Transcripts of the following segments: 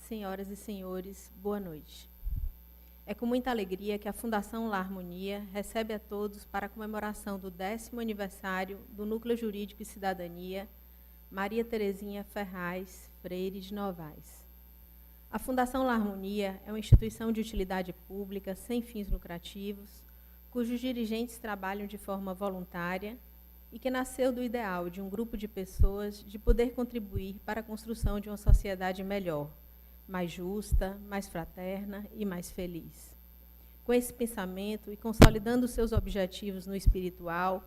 senhoras e senhores, boa noite. É com muita alegria que a Fundação La Harmonia recebe a todos para a comemoração do 10º aniversário do Núcleo Jurídico e Cidadania Maria Terezinha Ferraz Freire de Novaes. A Fundação La Harmonia é uma instituição de utilidade pública sem fins lucrativos, cujos dirigentes trabalham de forma voluntária e que nasceu do ideal de um grupo de pessoas de poder contribuir para a construção de uma sociedade melhor, mais justa, mais fraterna e mais feliz. Com esse pensamento e consolidando seus objetivos no espiritual,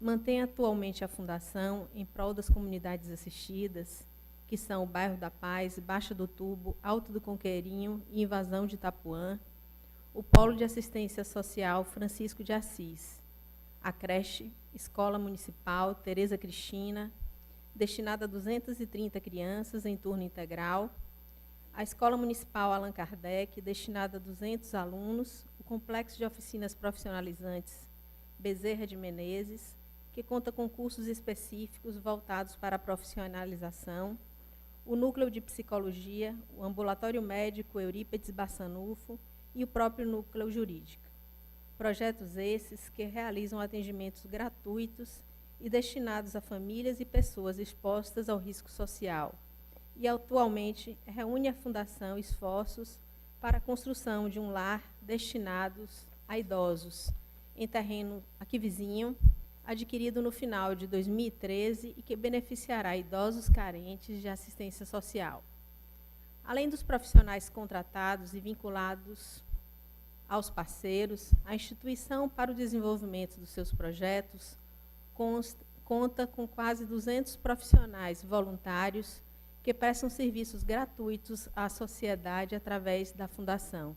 mantém atualmente a Fundação em prol das comunidades assistidas, que são o Bairro da Paz, Baixa do Tubo, Alto do Conqueirinho e Invasão de Itapuã, o Polo de Assistência Social Francisco de Assis, a creche Escola Municipal Tereza Cristina, destinada a 230 crianças em turno integral, a Escola Municipal Allan Kardec, destinada a 200 alunos, o Complexo de Oficinas Profissionalizantes Bezerra de Menezes, que conta com cursos específicos voltados para a profissionalização, o Núcleo de Psicologia, o Ambulatório Médico Eurípides Bassanufo e o próprio Núcleo Jurídico. Projetos esses que realizam atendimentos gratuitos e destinados a famílias e pessoas expostas ao risco social. E atualmente reúne a Fundação esforços para a construção de um lar destinados a idosos em terreno aqui vizinho, adquirido no final de 2013 e que beneficiará idosos carentes de assistência social. Além dos profissionais contratados e vinculados aos parceiros, a instituição, para o desenvolvimento dos seus projetos, conta com quase 200 profissionais voluntários que prestam serviços gratuitos à sociedade através da Fundação,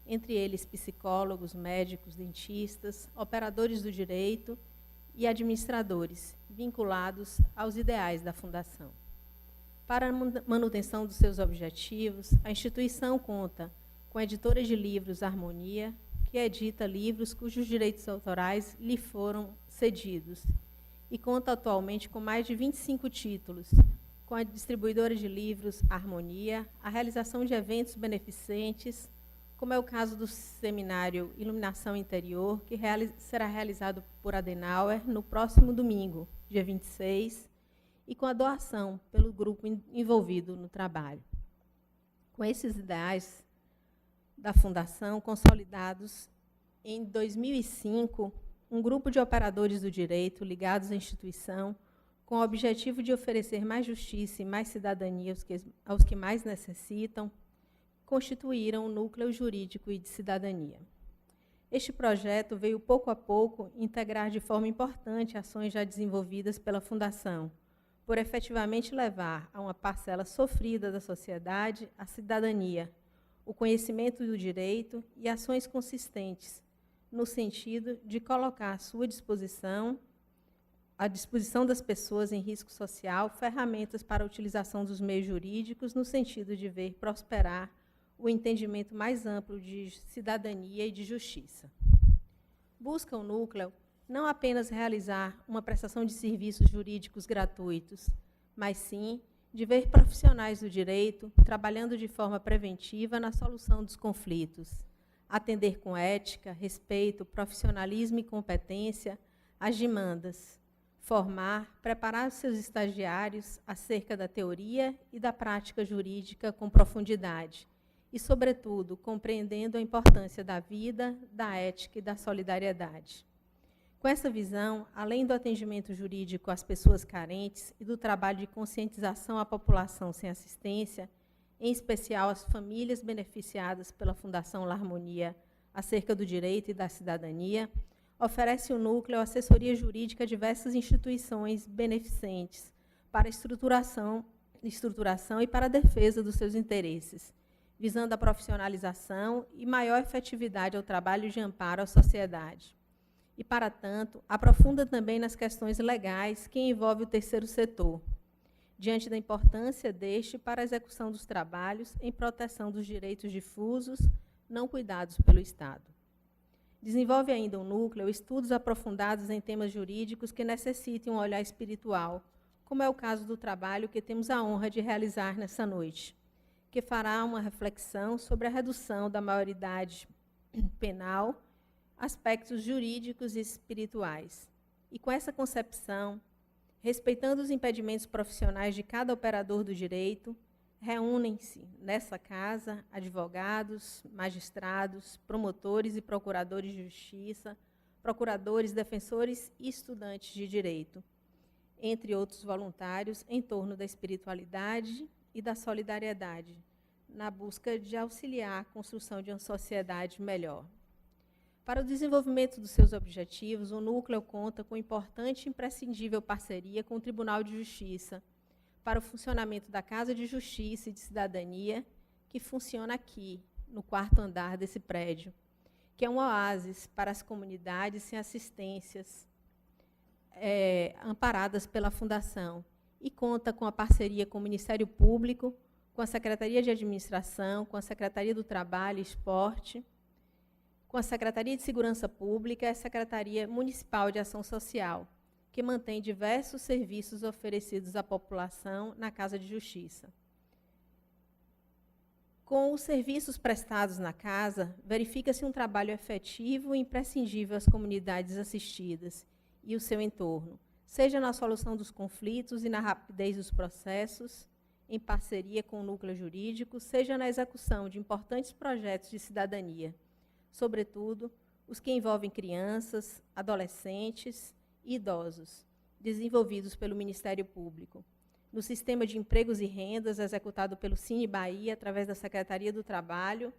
entre eles psicólogos, médicos, dentistas, operadores do direito e administradores, vinculados aos ideais da Fundação. Para a manutenção dos seus objetivos, a instituição conta com a editora de livros Harmonia, que edita livros cujos direitos autorais lhe foram cedidos, e conta atualmente com mais de 25 títulos, com a distribuidora de livros Harmonia, a realização de eventos beneficentes, como é o caso do seminário Iluminação Interior, que será realizado por Adenauer no próximo domingo, dia 26, e com a doação pelo grupo envolvido no trabalho. Com esses ideais da Fundação, consolidados em 2005, um grupo de operadores do direito ligados à instituição, com o objetivo de oferecer mais justiça e mais cidadania aos que mais necessitam, constituíram o Núcleo Jurídico e de Cidadania. Este projeto veio, pouco a pouco, integrar de forma importante ações já desenvolvidas pela Fundação, por efetivamente levar a uma parcela sofrida da sociedade a cidadania, o conhecimento do direito e ações consistentes, no sentido de colocar à disposição das pessoas em risco social, ferramentas para a utilização dos meios jurídicos, no sentido de ver prosperar o entendimento mais amplo de cidadania e de justiça. Busca o núcleo não apenas realizar uma prestação de serviços jurídicos gratuitos, mas sim de ver profissionais do direito trabalhando de forma preventiva na solução dos conflitos, atender com ética, respeito, profissionalismo e competência as demandas, formar, preparar os seus estagiários acerca da teoria e da prática jurídica com profundidade e, sobretudo, compreendendo a importância da vida, da ética e da solidariedade. Com essa visão, além do atendimento jurídico às pessoas carentes e do trabalho de conscientização à população sem assistência, em especial às famílias beneficiadas pela Fundação La Harmonia acerca do direito e da cidadania, oferece o núcleo assessoria jurídica a diversas instituições beneficentes para a estruturação e para a defesa dos seus interesses, visando a profissionalização e maior efetividade ao trabalho de amparo à sociedade. E, para tanto, aprofunda também nas questões legais que envolvem o terceiro setor, diante da importância deste para a execução dos trabalhos em proteção dos direitos difusos não cuidados pelo Estado. Desenvolve ainda o núcleo estudos aprofundados em temas jurídicos que necessitem um olhar espiritual, como é o caso do trabalho que temos a honra de realizar nessa noite, que fará uma reflexão sobre a redução da maioridade penal, aspectos jurídicos e espirituais. E com essa concepção, respeitando os impedimentos profissionais de cada operador do direito, reúnem-se nessa casa advogados, magistrados, promotores e procuradores de justiça, procuradores, defensores e estudantes de direito, entre outros voluntários, em torno da espiritualidade e da solidariedade, na busca de auxiliar a construção de uma sociedade melhor. Para o desenvolvimento dos seus objetivos, o Núcleo conta com importante e imprescindível parceria com o Tribunal de Justiça, para o funcionamento da Casa de Justiça e de Cidadania, que funciona aqui, no 4º andar desse prédio, que é um oásis para as comunidades sem assistências amparadas pela Fundação, e conta com a parceria com o Ministério Público, com a Secretaria de Administração, com a Secretaria do Trabalho e Esporte, com a Secretaria de Segurança Pública e a Secretaria Municipal de Ação Social, que mantém diversos serviços oferecidos à população na Casa de Justiça. Com os serviços prestados na casa, verifica-se um trabalho efetivo e imprescindível às comunidades assistidas e o seu entorno, seja na solução dos conflitos e na rapidez dos processos, em parceria com o núcleo jurídico, seja na execução de importantes projetos de cidadania, sobretudo os que envolvem crianças, adolescentes e idosos, desenvolvidos pelo Ministério Público, no sistema de empregos e rendas executado pelo Cine Bahia, através da Secretaria do Trabalho,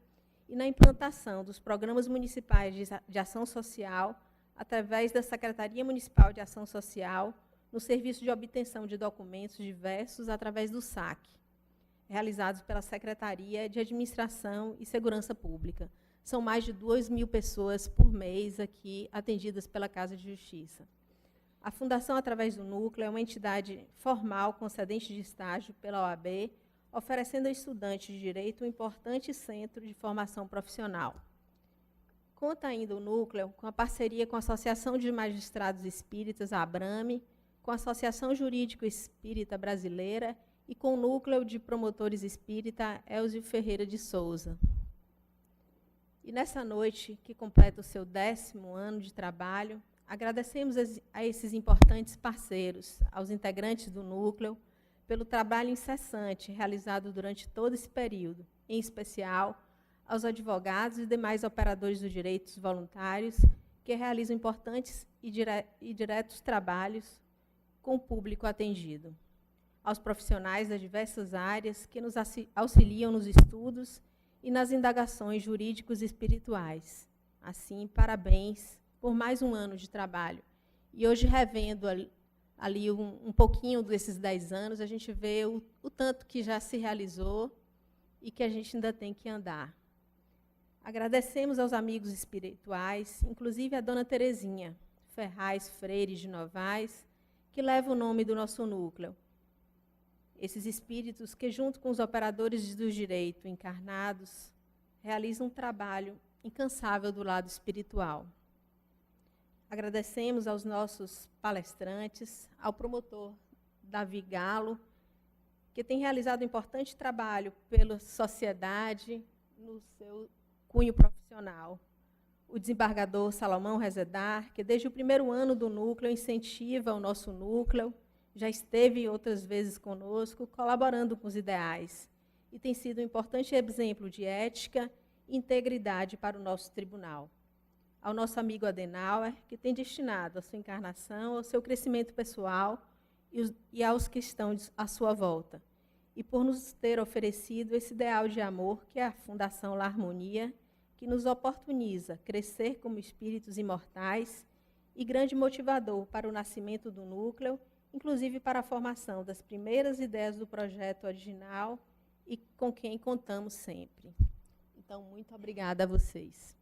e na implantação dos programas municipais de ação social, através da Secretaria Municipal de Ação Social, no serviço de obtenção de documentos diversos através do SAC, realizados pela Secretaria de Administração e Segurança Pública. São mais de 2.000 pessoas por mês aqui atendidas pela Casa de Justiça. A Fundação, através do Núcleo, é uma entidade formal concedente de estágio pela OAB, oferecendo a estudantes de direito um importante centro de formação profissional. Conta ainda o Núcleo com a parceria com a Associação de Magistrados Espíritas, a ABRAME, com a Associação Jurídico Espírita Brasileira e com o Núcleo de Promotores Espírita Elzio Ferreira de Souza. E nessa noite, que completa o seu 10º ano de trabalho, agradecemos a esses importantes parceiros, aos integrantes do Núcleo, pelo trabalho incessante realizado durante todo esse período, em especial aos advogados e demais operadores dos direitos voluntários que realizam importantes e diretos trabalhos com o público atendido, aos profissionais das diversas áreas que nos auxiliam nos estudos e nas indagações jurídicos e espirituais. Assim, parabéns por mais um ano de trabalho. E hoje, revendo ali um pouquinho desses 10 anos, a gente vê o tanto que já se realizou e que a gente ainda tem que andar. Agradecemos aos amigos espirituais, inclusive a dona Terezinha Ferraz Freire de Novaes, que leva o nome do nosso núcleo. Esses espíritos que, junto com os operadores do direito encarnados, realizam um trabalho incansável do lado espiritual. Agradecemos aos nossos palestrantes, ao promotor Davi Galo, que tem realizado um importante trabalho pela sociedade no seu cunho profissional. O desembargador Salomão Rezedar, que desde o 1º ano do núcleo incentiva o nosso núcleo, já esteve outras vezes conosco, colaborando com os ideais, e tem sido um importante exemplo de ética e integridade para o nosso tribunal. Ao nosso amigo Adenauer, que tem destinado a sua encarnação ao seu crescimento pessoal e aos que estão à sua volta, e por nos ter oferecido esse ideal de amor que é a Fundação La Harmonia, que nos oportuniza crescer como espíritos imortais e grande motivador para o nascimento do núcleo, inclusive para a formação das primeiras ideias do projeto original e com quem contamos sempre. Então, muito obrigada a vocês.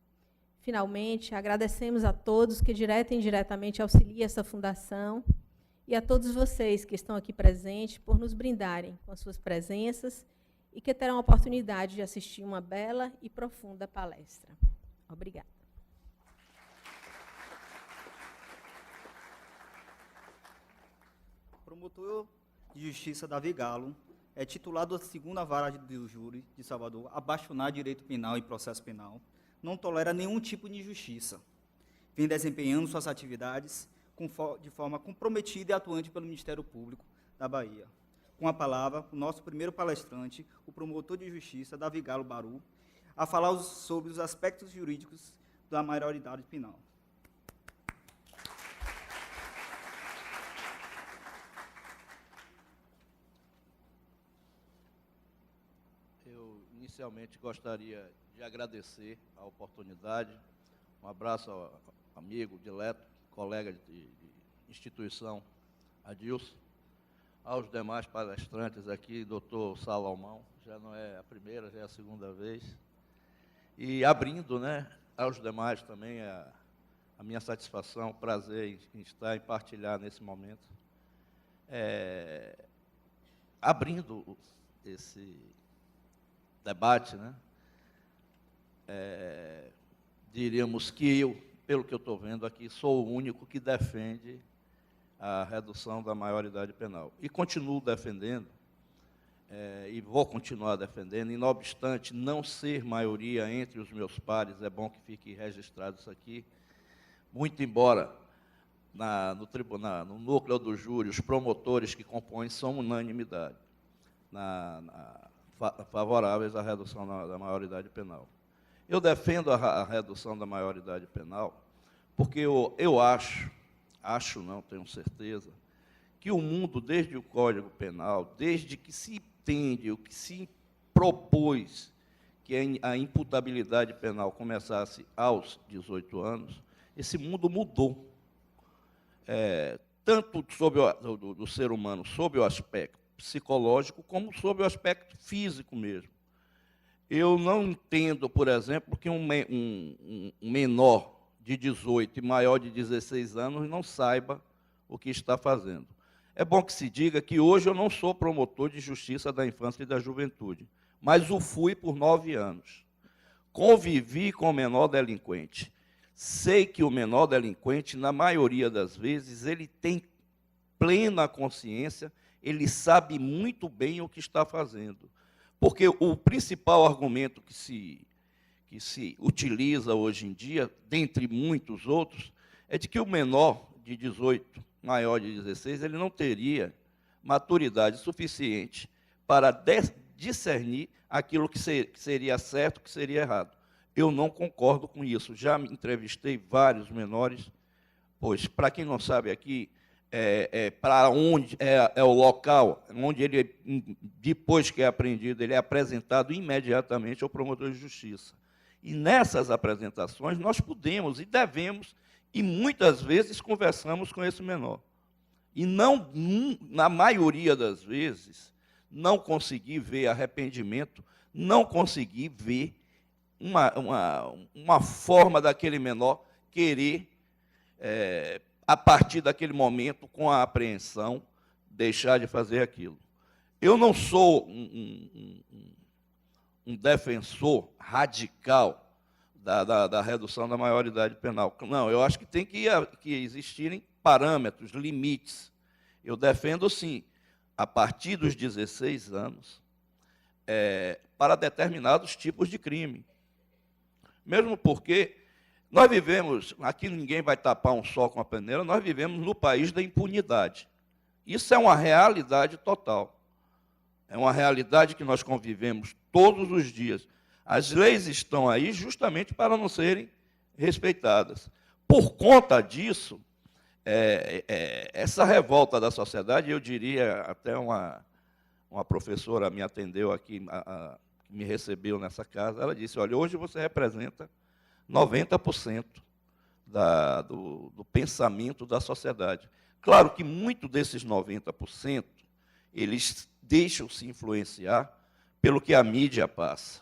Finalmente, agradecemos a todos que direta e indiretamente auxiliam essa fundação e a todos vocês que estão aqui presentes por nos brindarem com as suas presenças e que terão a oportunidade de assistir uma bela e profunda palestra. Obrigada. Promotor de Justiça Davi Galo é titulado da 2ª Vara do Júri de Salvador, abaixonar direito penal e processo penal, não tolera nenhum tipo de injustiça, vem desempenhando suas atividades de forma comprometida e atuante pelo Ministério Público da Bahia. Com a palavra, o nosso primeiro palestrante, o promotor de justiça, Davi Galo Baru, a falar sobre os aspectos jurídicos da maioridade penal. Eu, inicialmente, gostaria de agradecer a oportunidade. Um abraço ao amigo, dileto, colega de instituição, Adilson. Aos demais palestrantes aqui, doutor Salomão, já não é a primeira, já é a 2ª vez. E abrindo, né, aos demais também a minha satisfação, prazer em estar, em partilhar nesse momento. Abrindo esse debate, né, diríamos que eu, pelo que eu estou vendo aqui, sou o único que defende a redução da maioridade penal. E continuo defendendo, e vou continuar defendendo, e não obstante não ser maioria entre os meus pares, é bom que fique registrado isso aqui, muito embora no tribunal, no núcleo do júri, os promotores que compõem são unanimidade, favoráveis à redução da maioridade penal. Eu defendo a redução da maioridade penal porque eu acho não, tenho certeza, que o mundo, desde o Código Penal, desde que se entende, o que se propôs que a imputabilidade penal começasse aos 18 anos, esse mundo mudou. Tanto do ser humano, sob o aspecto psicológico, como sob o aspecto físico mesmo. Eu não entendo, por exemplo, que um menor de 18 e maior de 16 anos não saiba o que está fazendo. É bom que se diga que hoje eu não sou promotor de justiça da infância e da juventude, mas o fui por 9 anos. Convivi com o menor delinquente. Sei que o menor delinquente, na maioria das vezes, ele tem plena consciência, ele sabe muito bem o que está fazendo. Porque o principal argumento que se utiliza hoje em dia, dentre muitos outros, é de que o menor de 18, maior de 16, ele não teria maturidade suficiente para discernir aquilo que seria certo, que seria errado. Eu não concordo com isso. Já me entrevistei vários menores, pois, para quem não sabe aqui, para onde é o local onde ele, depois que é apreendido, ele é apresentado imediatamente ao promotor de justiça. E nessas apresentações nós podemos e devemos, e muitas vezes conversamos com esse menor. E não, na maioria das vezes, não consegui ver arrependimento, não consegui ver uma forma daquele menor querer, a partir daquele momento, com a apreensão, deixar de fazer aquilo. Eu não sou um defensor radical da redução da maioridade penal. Não, eu acho que tem que existirem parâmetros, limites. Eu defendo, sim, a partir dos 16 anos, para determinados tipos de crime. Mesmo porque nós vivemos, aqui ninguém vai tapar um sol com a peneira, nós vivemos no país da impunidade. Isso é uma realidade total. É uma realidade que nós convivemos todos os dias. As leis estão aí justamente para não serem respeitadas. Por conta disso, essa revolta da sociedade, eu diria, até uma professora me atendeu aqui, que me recebeu nessa casa, ela disse, olha, hoje você representa 90% do pensamento da sociedade. Claro que muito desses 90%, eles deixam-se influenciar pelo que a mídia passa,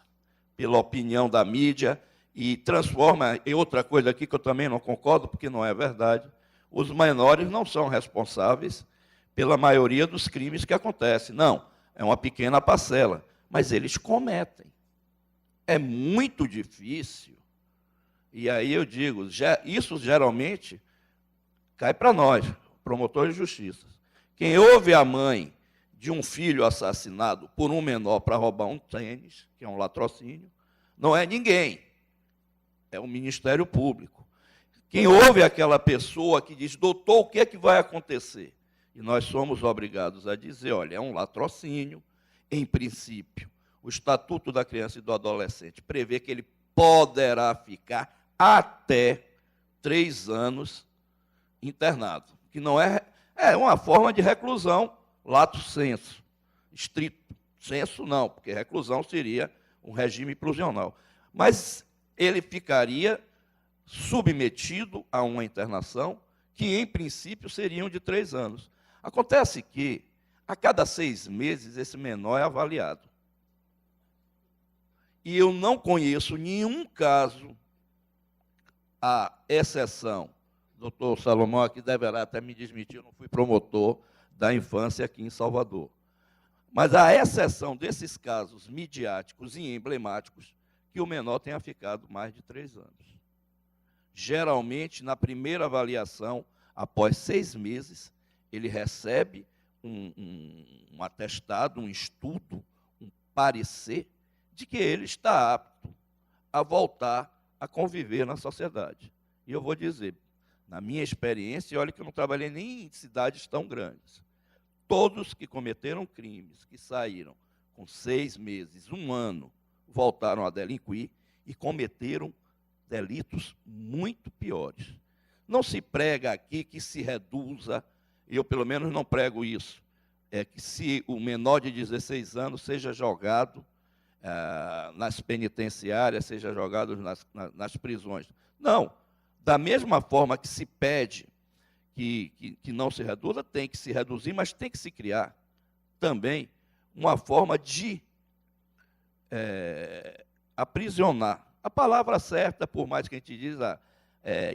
pela opinião da mídia, e transforma em outra coisa aqui que eu também não concordo, porque não é verdade. Os menores não são responsáveis pela maioria dos crimes que acontecem. Não, é uma pequena parcela, mas eles cometem. É muito difícil. E aí eu digo, isso geralmente cai para nós, promotores de justiça. Quem ouve a mãe de um filho assassinado por um menor para roubar um tênis, que é um latrocínio, não é ninguém, é o Ministério Público. Quem ouve aquela pessoa que diz, doutor, o que é que vai acontecer? E nós somos obrigados a dizer, olha, é um latrocínio, em princípio, o Estatuto da Criança e do Adolescente prevê que ele poderá ficar até 3 anos internado, que não é uma forma de reclusão lato sensu, estrito sensu não, porque reclusão seria um regime prisional. Mas ele ficaria submetido a uma internação que, em princípio, seriam de 3 anos. Acontece que, a cada 6 meses, esse menor é avaliado. E eu não conheço nenhum caso, à exceção, doutor Salomão aqui deverá até me desmentir, eu não fui promotor da infância aqui em Salvador. Mas à exceção desses casos midiáticos e emblemáticos, que o menor tenha ficado mais de 3 anos. Geralmente, na primeira avaliação, após 6 meses, ele recebe um atestado, um estudo, um parecer de que ele está apto a voltar a conviver na sociedade. E eu vou dizer, na minha experiência, olha que eu não trabalhei nem em cidades tão grandes, todos que cometeram crimes, que saíram com 6 meses, 1 ano, voltaram a delinquir e cometeram delitos muito piores. Não se prega aqui que se reduza, eu pelo menos não prego isso, que se o menor de 16 anos seja jogado nas penitenciárias, seja jogado nas prisões. Não, da mesma forma que se pede que não se reduza, tem que se reduzir, mas tem que se criar também uma forma de aprisionar. A palavra certa, por mais que a gente diz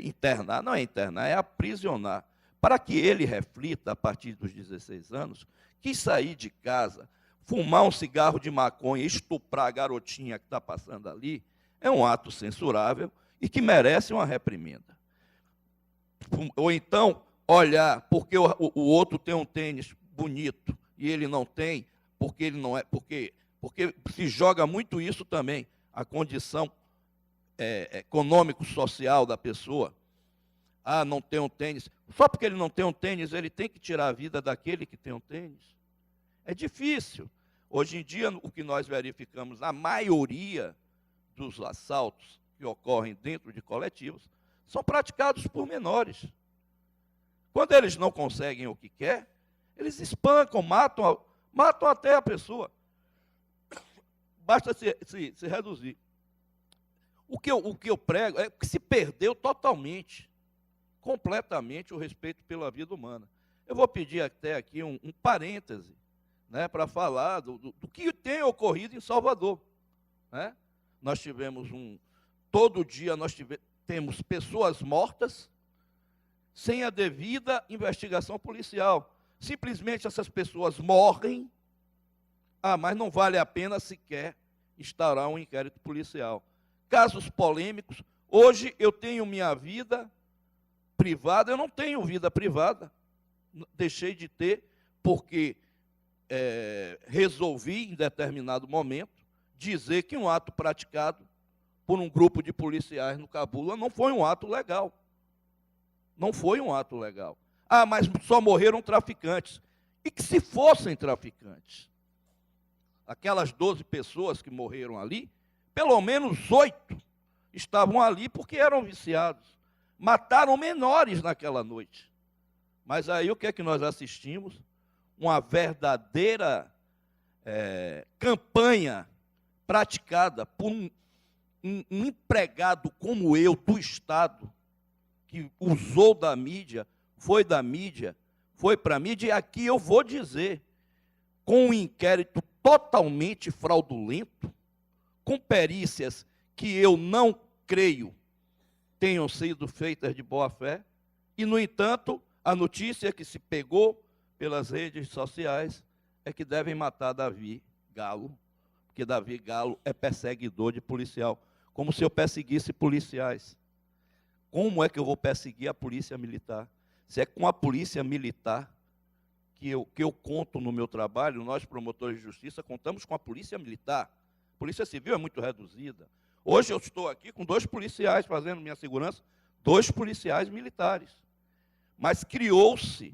internar, não é internar, é aprisionar, para que ele reflita, a partir dos 16 anos, que sair de casa, fumar um cigarro de maconha, estuprar a garotinha que está passando ali, é um ato censurável e que merece uma reprimenda. Ou então, olhar, porque o outro tem um tênis bonito e ele não tem, porque ele não é, porque se joga muito isso também, a condição econômico-social da pessoa. Ah, não tem um tênis. Só porque ele não tem um tênis, ele tem que tirar a vida daquele que tem um tênis. É difícil. Hoje em dia, o que nós verificamos, a maioria dos assaltos que ocorrem dentro de coletivos são praticados por menores. Quando eles não conseguem o que quer, eles espancam, matam até a pessoa. Basta se reduzir. O que eu prego é que se perdeu totalmente, completamente, o respeito pela vida humana. Eu vou pedir até aqui um parêntese, né, para falar do que tem ocorrido em Salvador. Né? Nós tivemos todo dia temos pessoas mortas sem a devida investigação policial. Simplesmente essas pessoas morrem, mas não vale a pena sequer instaurar um inquérito policial. Casos polêmicos. Hoje eu tenho minha vida privada, eu não tenho vida privada. Deixei de ter, porque resolvi, em determinado momento, dizer que um ato praticado por um grupo de policiais no Cabula não foi um ato legal. Não foi um ato legal. Mas só morreram traficantes. E que se fossem traficantes, aquelas 12 pessoas que morreram ali, pelo menos 8 estavam ali porque eram viciados. Mataram menores naquela noite. Mas aí o que é que nós assistimos? Uma verdadeira campanha praticada por um empregado como eu, do Estado, que usou da mídia, foi para a mídia, e aqui eu vou dizer, com um inquérito totalmente fraudulento, com perícias que eu não creio tenham sido feitas de boa fé, e, no entanto, a notícia que se pegou pelas redes sociais é que devem matar Davi Galo, porque Davi Galo é perseguidor de policial, como se eu perseguisse policiais. Como é que eu vou perseguir a polícia militar? Se é com a polícia militar que eu conto no meu trabalho, nós, promotores de justiça, contamos com a polícia militar. A polícia civil é muito reduzida. Hoje eu estou aqui com 2 policiais fazendo minha segurança, 2 policiais militares. Mas criou-se,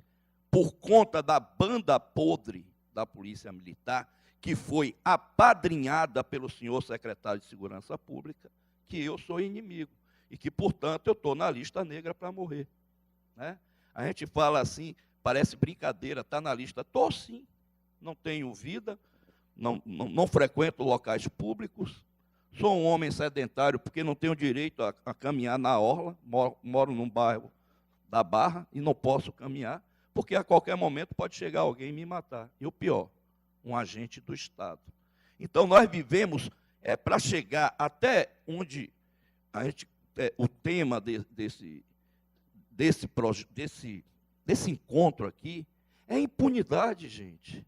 por conta da banda podre da polícia militar, que foi apadrinhada pelo senhor secretário de Segurança Pública, que eu sou inimigo e que, portanto, eu estou na lista negra para morrer. Né? A gente fala assim, parece brincadeira, está na lista. Estou sim, não tenho vida, não frequento locais públicos, sou um homem sedentário porque não tenho direito a caminhar na orla, moro num bairro da Barra e não posso caminhar, porque a qualquer momento pode chegar alguém e me matar. E o pior, um agente do Estado. Então, nós vivemos para chegar até onde a gente, o tema desse encontro aqui é impunidade, gente.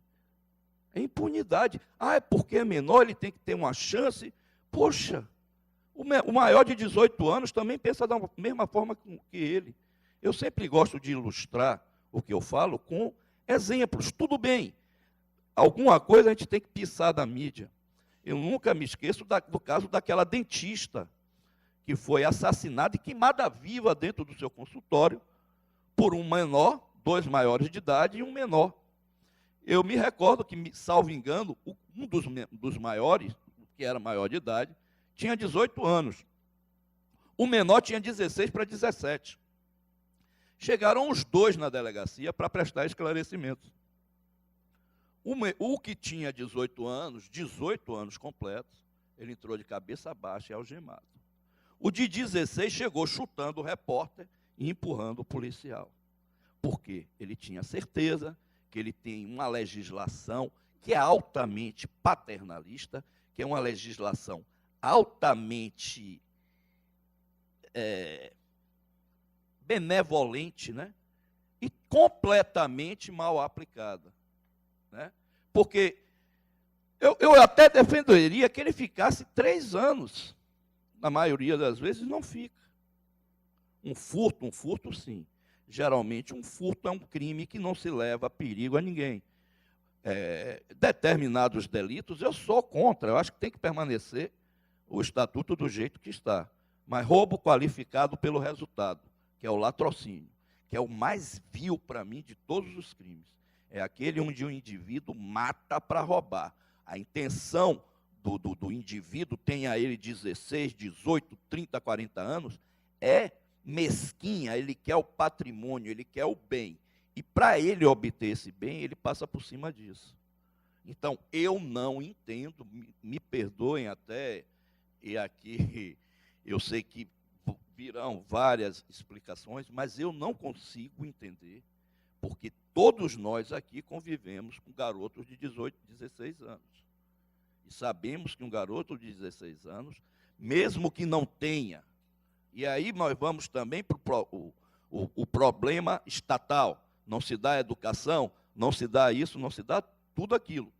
É impunidade. É porque é menor, ele tem que ter uma chance. Poxa, o maior de 18 anos também pensa da mesma forma que ele. Eu sempre gosto de ilustrar o que eu falo com exemplos. Tudo bem, alguma coisa a gente tem que pisar da mídia. Eu nunca me esqueço do caso daquela dentista que foi assassinada e queimada viva dentro do seu consultório por um menor, 2 maiores de idade e um menor. Eu me recordo que, salvo engano, um dos maiores, que era maior de idade, tinha 18 anos. O menor tinha 16 para 17. Chegaram os 2 na delegacia para prestar esclarecimentos. O que tinha 18 anos completos, ele entrou de cabeça baixa e algemado. O de 16 chegou chutando o repórter e empurrando o policial. Por quê? Ele tinha certeza que ele tem uma legislação que é altamente paternalista, que é uma legislação altamente benevolente, né? E completamente mal aplicada. Né? Porque eu até defenderia que ele ficasse 3 anos. Na maioria das vezes não fica. Um furto sim. Geralmente um furto é um crime que não se leva perigo a ninguém. Determinados delitos eu sou contra, eu acho que tem que permanecer o estatuto do jeito que está. Mas roubo qualificado pelo resultado, que é o latrocínio, que é o mais vil para mim de todos os crimes. É aquele onde o indivíduo mata para roubar. A intenção do indivíduo, tenha ele 16, 18, 30, 40 anos, é mesquinha, ele quer o patrimônio, ele quer o bem. E para ele obter esse bem, ele passa por cima disso. Então, eu não entendo, me perdoem até, e aqui eu sei que virão várias explicações, mas eu não consigo entender, porque todos nós aqui convivemos com garotos de 18, 16 anos. E sabemos que um garoto de 16 anos, mesmo que não tenha, e aí nós vamos também para o problema estatal, não se dá educação, não se dá isso, não se dá tudo aquilo.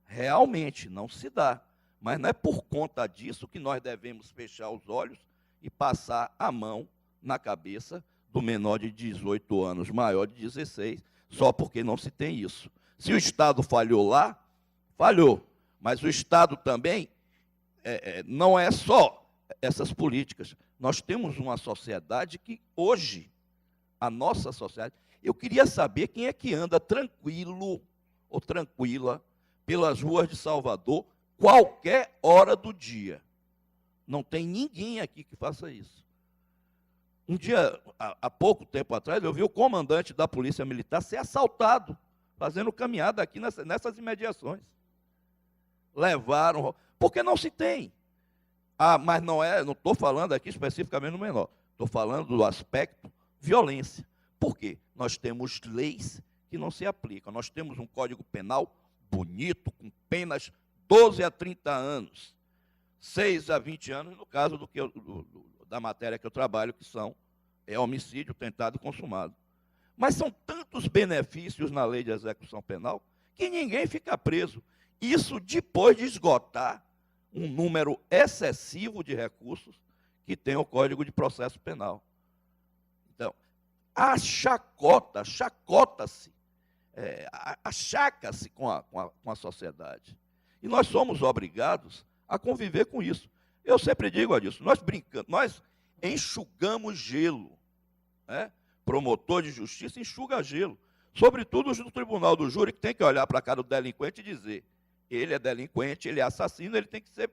Realmente não se dá, mas não é por conta disso que nós devemos fechar os olhos e passar a mão na cabeça do menor de 18 anos, maior de 16, só porque não se tem isso. Se o Estado falhou lá, falhou. Mas o Estado também não é só essas políticas. Nós temos uma sociedade que hoje, a nossa sociedade, eu queria saber quem é que anda tranquilo ou tranquila pelas ruas de Salvador, qualquer hora do dia. Não tem ninguém aqui que faça isso. Um dia, há pouco tempo atrás, eu vi o comandante da Polícia Militar ser assaltado, fazendo caminhada aqui nessas imediações. Levaram, porque não se tem. Mas não estou falando aqui especificamente no menor, estou falando do aspecto violência. Por quê? Nós temos leis que não se aplicam. Nós temos um Código Penal bonito, com penas 12 a 30 anos, 6 a 20 anos, no caso da matéria que eu trabalho, que é homicídio tentado e consumado. Mas são tantos benefícios na lei de execução penal que ninguém fica preso. Isso depois de esgotar um número excessivo de recursos que tem o Código de Processo Penal. Então, chacota-se achaca-se com a sociedade. E nós somos obrigados a conviver com isso. Eu sempre digo, Adilson, nós brincamos, nós enxugamos gelo. Né? Promotor de justiça enxuga gelo. Sobretudo os do tribunal do júri, que tem que olhar para a cara do delinquente e dizer: ele é delinquente, ele é assassino, ele tem que ser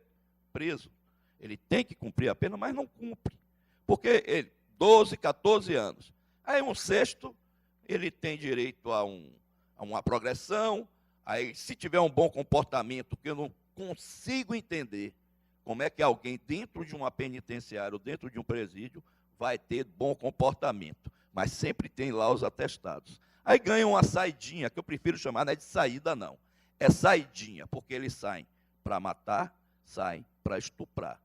preso. Ele tem que cumprir a pena, mas não cumpre. Porque ele, 12, 14 anos. Aí um sexto, ele tem direito a uma progressão. Aí, se tiver um bom comportamento, que eu não consigo entender como é que alguém dentro de uma penitenciária ou dentro de um presídio vai ter bom comportamento. Mas sempre tem lá os atestados. Aí ganha uma saidinha, que eu prefiro chamar, não é de saída, não. É saidinha, porque eles saem para matar, saem para estuprar.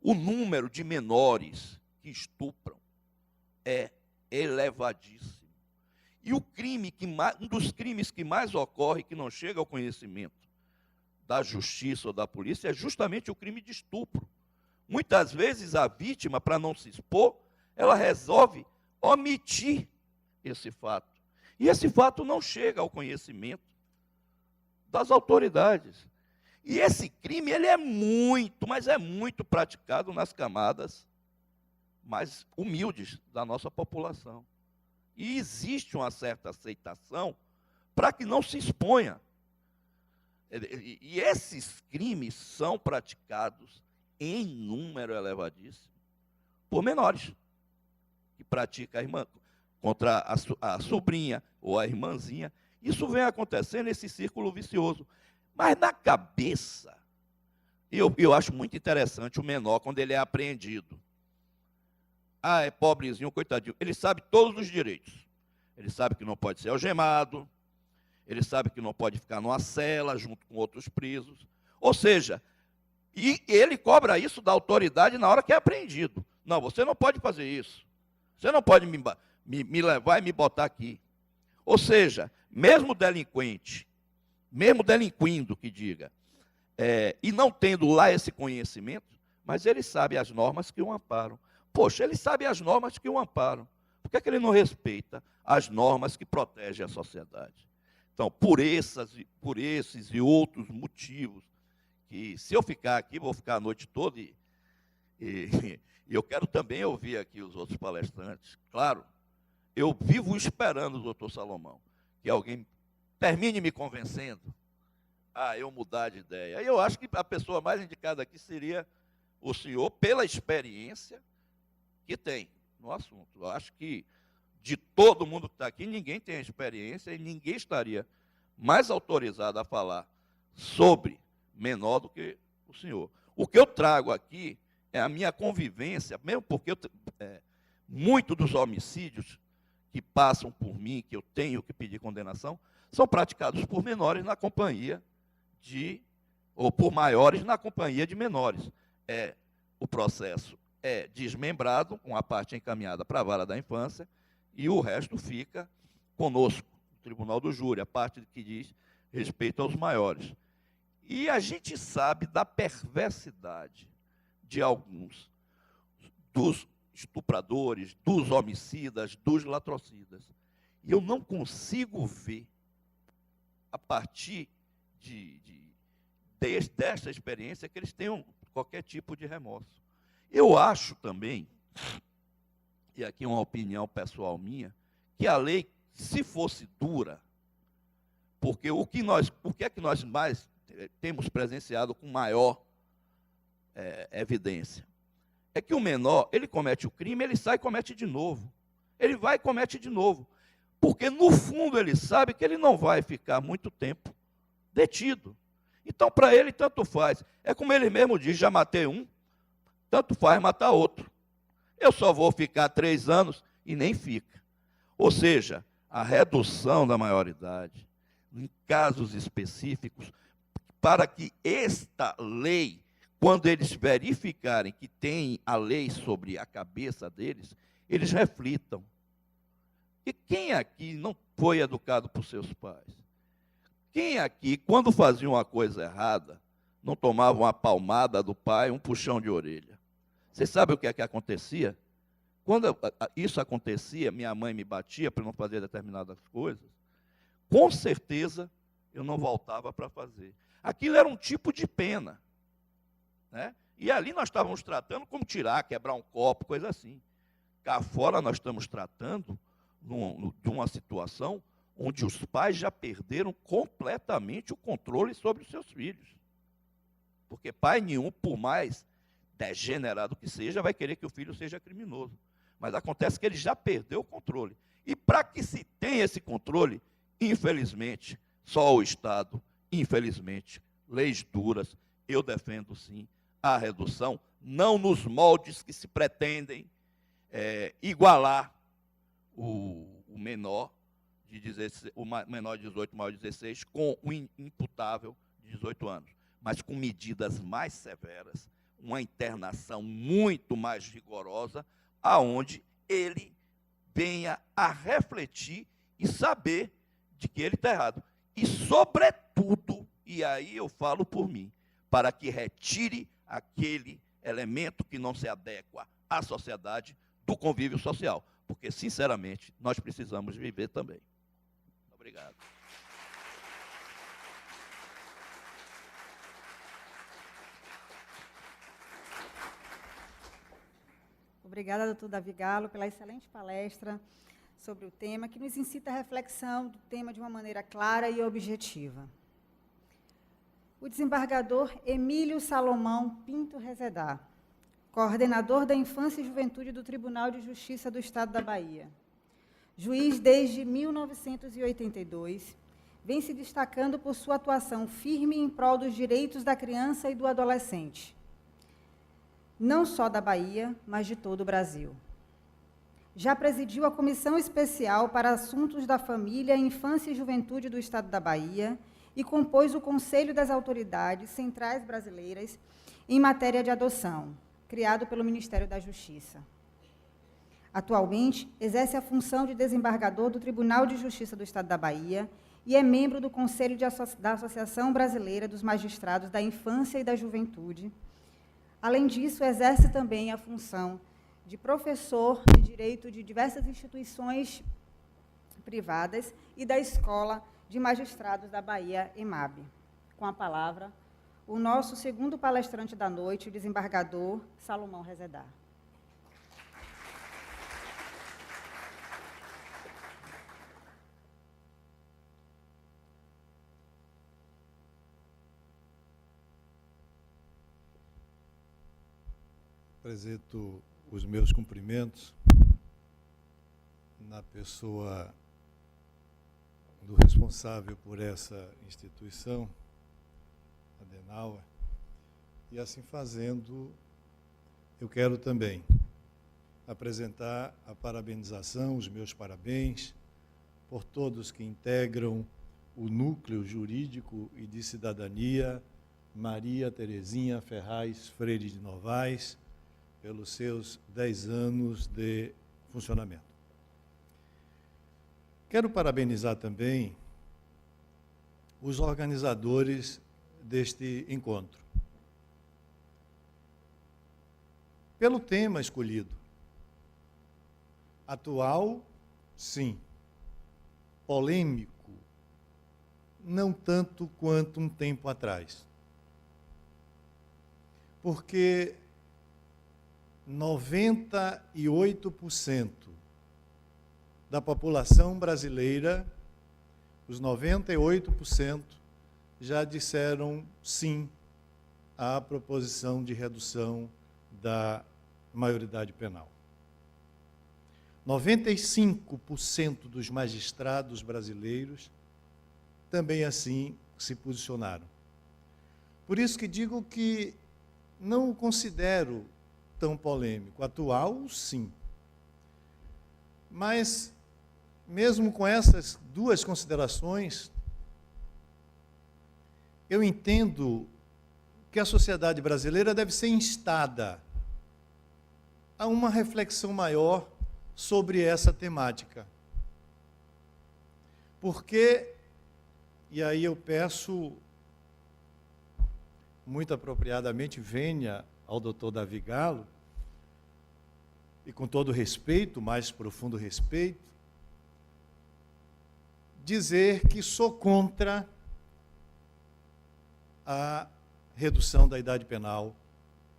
O número de menores que estupram é elevadíssimo. E o crime um dos crimes que mais ocorre, que não chega ao conhecimento da justiça ou da polícia, é justamente o crime de estupro. Muitas vezes a vítima, para não se expor, ela resolve omitir esse fato. E esse fato não chega ao conhecimento das autoridades. E esse crime, ele é muito, mas é muito praticado nas camadas mais humildes da nossa população. E existe uma certa aceitação para que não se exponha. E esses crimes são praticados em número elevadíssimo por menores, que praticam a irmã, contra a sobrinha ou a irmãzinha. Isso vem acontecendo nesse círculo vicioso. Mas na cabeça, eu acho muito interessante o menor quando ele é apreendido. Ah, é pobrezinho, coitadinho. Ele sabe todos os direitos. Ele sabe que não pode ser algemado, ele sabe que não pode ficar numa cela junto com outros presos. Ou seja, e ele cobra isso da autoridade na hora que é apreendido. Não, você não pode fazer isso. Você não pode me levar e me botar aqui. Ou seja, mesmo delinquente, mesmo delinquindo, que diga, e não tendo lá esse conhecimento, mas ele sabe as normas que o amparam. Poxa, ele sabe as normas que o amparam. Por que é que ele não respeita as normas que protegem a sociedade? Então, por esses e outros motivos, que se eu ficar aqui, vou ficar a noite toda, e eu quero também ouvir aqui os outros palestrantes. Claro, eu vivo esperando, doutor Salomão, que alguém termine me convencendo a eu mudar de ideia. E eu acho que a pessoa mais indicada aqui seria o senhor, pela experiência que tem no assunto. Eu acho que de todo mundo que está aqui, ninguém tem experiência e ninguém estaria mais autorizado a falar sobre menor do que o senhor. O que eu trago aqui é a minha convivência, mesmo porque muitos dos homicídios que passam por mim, que eu tenho que pedir condenação, são praticados por menores na companhia ou por maiores na companhia de menores. O processo é desmembrado, com a parte encaminhada para a vara da infância, e o resto fica conosco, no Tribunal do Júri, a parte que diz respeito aos maiores. E a gente sabe da perversidade de alguns, dos estupradores, dos homicidas, dos latrocidas. E eu não consigo ver, a partir desta experiência, que eles tenham qualquer tipo de remorso. Eu acho também, e aqui é uma opinião pessoal minha, que a lei, se fosse dura, porque o que é que nós mais temos presenciado com maior evidência? É que o menor, ele comete o crime, ele sai e comete de novo. Ele vai e comete de novo. Porque, no fundo, ele sabe que ele não vai ficar muito tempo detido. Então, para ele, tanto faz. É como ele mesmo diz, já matei um, tanto faz matar outro. Eu só vou ficar 3 anos e nem fica. Ou seja, a redução da maioridade, em casos específicos, para que esta lei, quando eles verificarem que tem a lei sobre a cabeça deles, eles reflitam. E quem aqui não foi educado por seus pais? Quem aqui, quando fazia uma coisa errada, não tomava uma palmada do pai, um puxão de orelha? Você sabe o que é que acontecia? Quando isso acontecia, minha mãe me batia para não fazer determinadas coisas. com certeza eu não voltava para fazer. Aquilo era um tipo de pena, né? E ali nós estávamos tratando como tirar, quebrar um copo, coisa assim. Cá fora nós estamos tratando de uma situação onde os pais já perderam completamente o controle sobre os seus filhos. Porque pai nenhum, por mais degenerado que seja, vai querer que o filho seja criminoso. Mas acontece que ele já perdeu o controle. E para que se tenha esse controle, infelizmente, só o Estado, infelizmente, leis duras, eu defendo sim a redução, não nos moldes que se pretendem igualar o menor de 16, o menor de 18, maior de 16, com o imputável de 18 anos, mas com medidas mais severas, uma internação muito mais rigorosa, aonde ele venha a refletir e saber de que ele está errado. E, sobretudo, e aí eu falo por mim, para que retire aquele elemento que não se adequa à sociedade do convívio social. Porque, sinceramente, nós precisamos viver também. Obrigado. Obrigada, doutor Davi Galo, pela excelente palestra sobre o tema, que nos incita a reflexão do tema de uma maneira clara e objetiva. O desembargador Emílio Salomão Pinto Rezedá, coordenador da Infância e Juventude do Tribunal de Justiça do Estado da Bahia. Juiz desde 1982, vem se destacando por sua atuação firme em prol dos direitos da criança e do adolescente, não só da Bahia, mas de todo o Brasil. Já presidiu a Comissão Especial para Assuntos da Família, Infância e Juventude do Estado da Bahia e compôs o Conselho das Autoridades Centrais Brasileiras em matéria de adoção, criado pelo Ministério da Justiça. Atualmente, exerce a função de desembargador do Tribunal de Justiça do Estado da Bahia e é membro do Conselho da Associação Brasileira dos Magistrados da Infância e da Juventude. Além disso, exerce também a função de professor de Direito de diversas instituições privadas e da Escola de Magistrados da Bahia, EMAB. Com a palavra, o nosso segundo palestrante da noite, o desembargador Salomão Rezedá. Apresento os meus cumprimentos na pessoa do responsável por essa instituição, Adenauer, e assim fazendo, eu quero também apresentar a parabenização, os meus parabéns, por todos que integram o Núcleo Jurídico e de Cidadania Maria Terezinha Ferraz Freire de Novaes, pelos seus 10 anos de funcionamento. Quero parabenizar também os organizadores deste encontro, pelo tema escolhido. Atual, sim. Polêmico, não tanto quanto um tempo atrás. Porque 98% da população brasileira, os 98%, já disseram sim à proposição de redução da maioridade penal. 95% dos magistrados brasileiros também assim se posicionaram. Por isso que digo que não o considero tão polêmico. Atual, sim. Mas, mesmo com essas duas considerações, eu entendo que a sociedade brasileira deve ser instada a uma reflexão maior sobre essa temática. Porque, e aí eu peço, muito apropriadamente, venha ao doutor Davi Galo, e com todo respeito, mais profundo respeito, dizer que sou contra a redução da idade penal